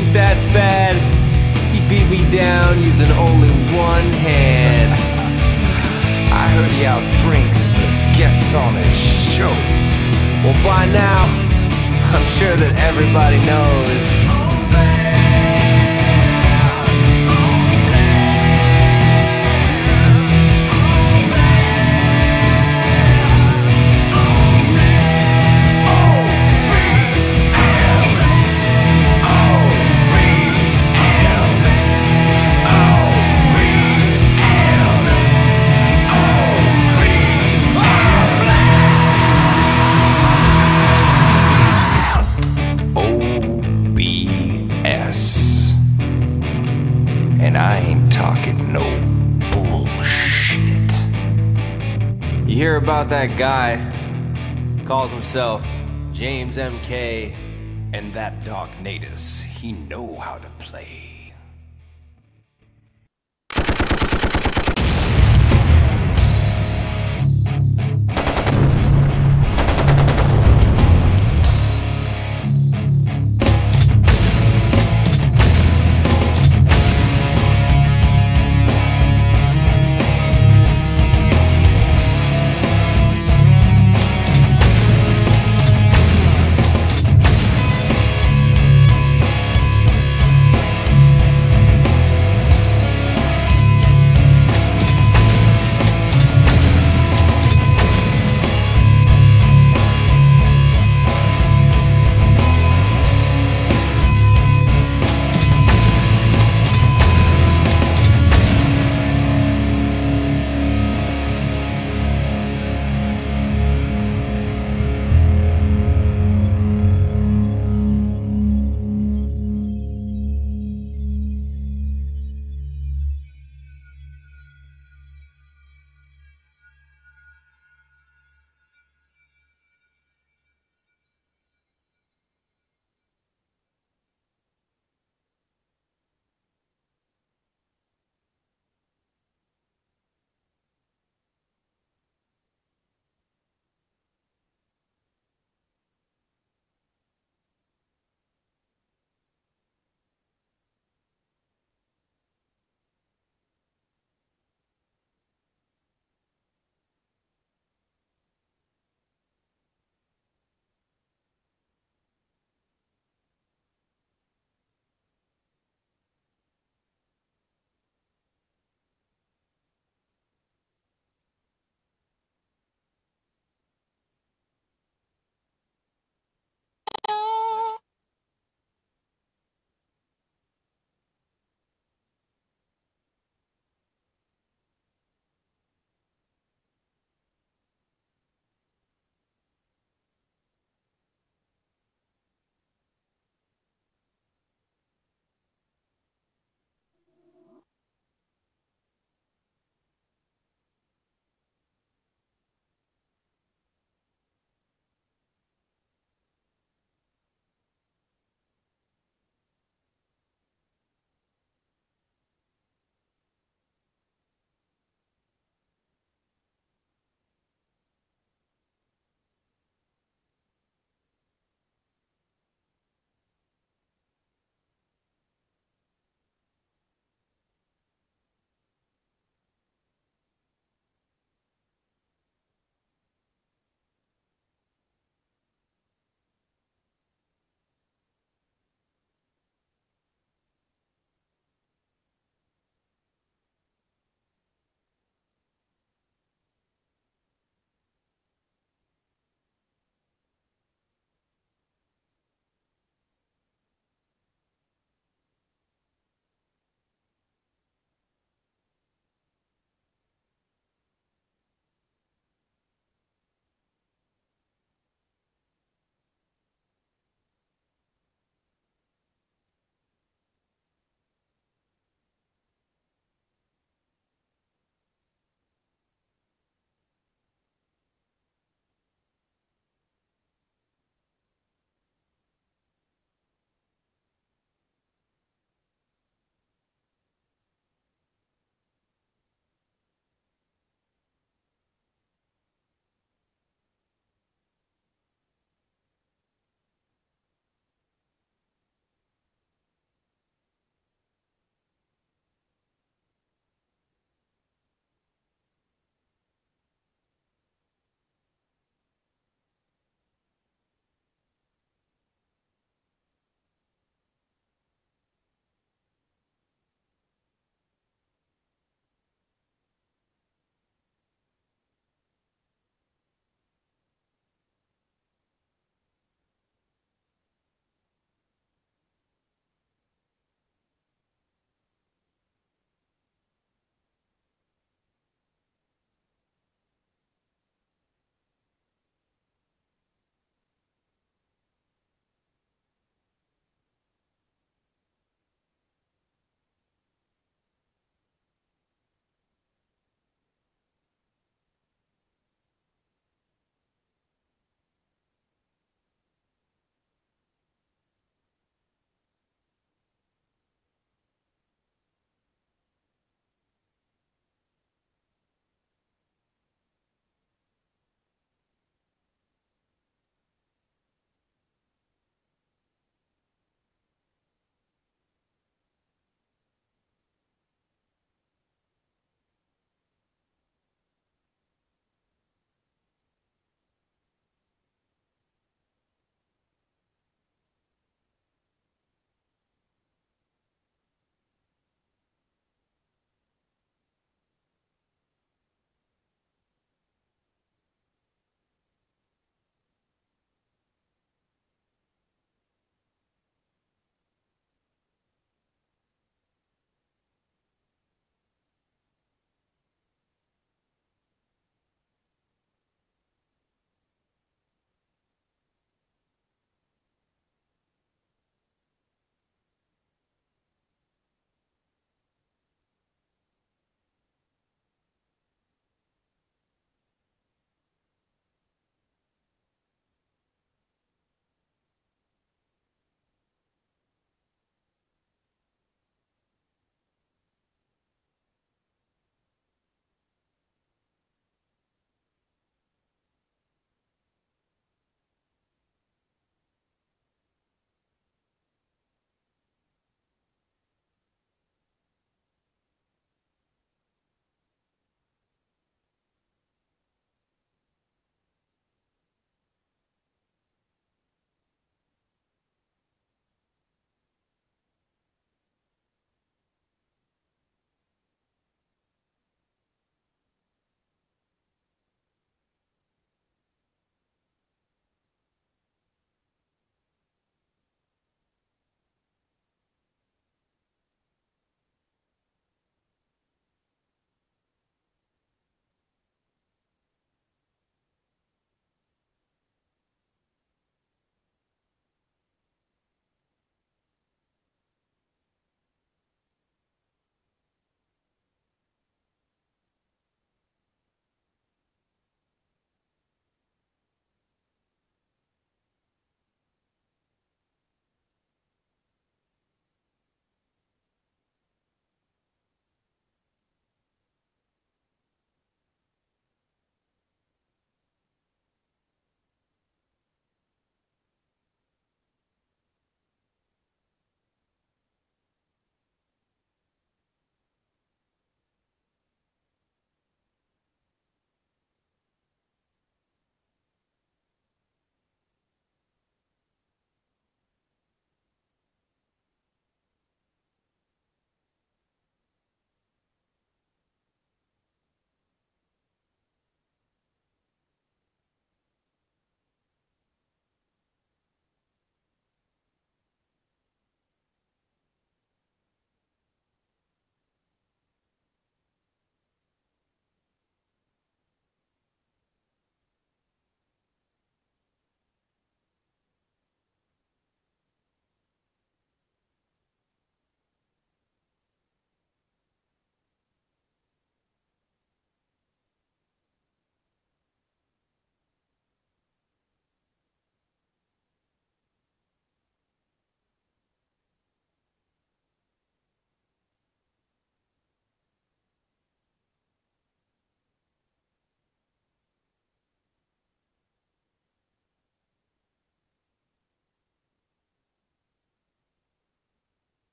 think that's bad? He beat me down using only one hand. I heard he outdrinks the guests on his show. Well, by now, I'm sure that everybody knows. And I ain't talking no bullshit. You hear about that guy, calls himself JamessMK, And that DarKNaTaS, he know how to play.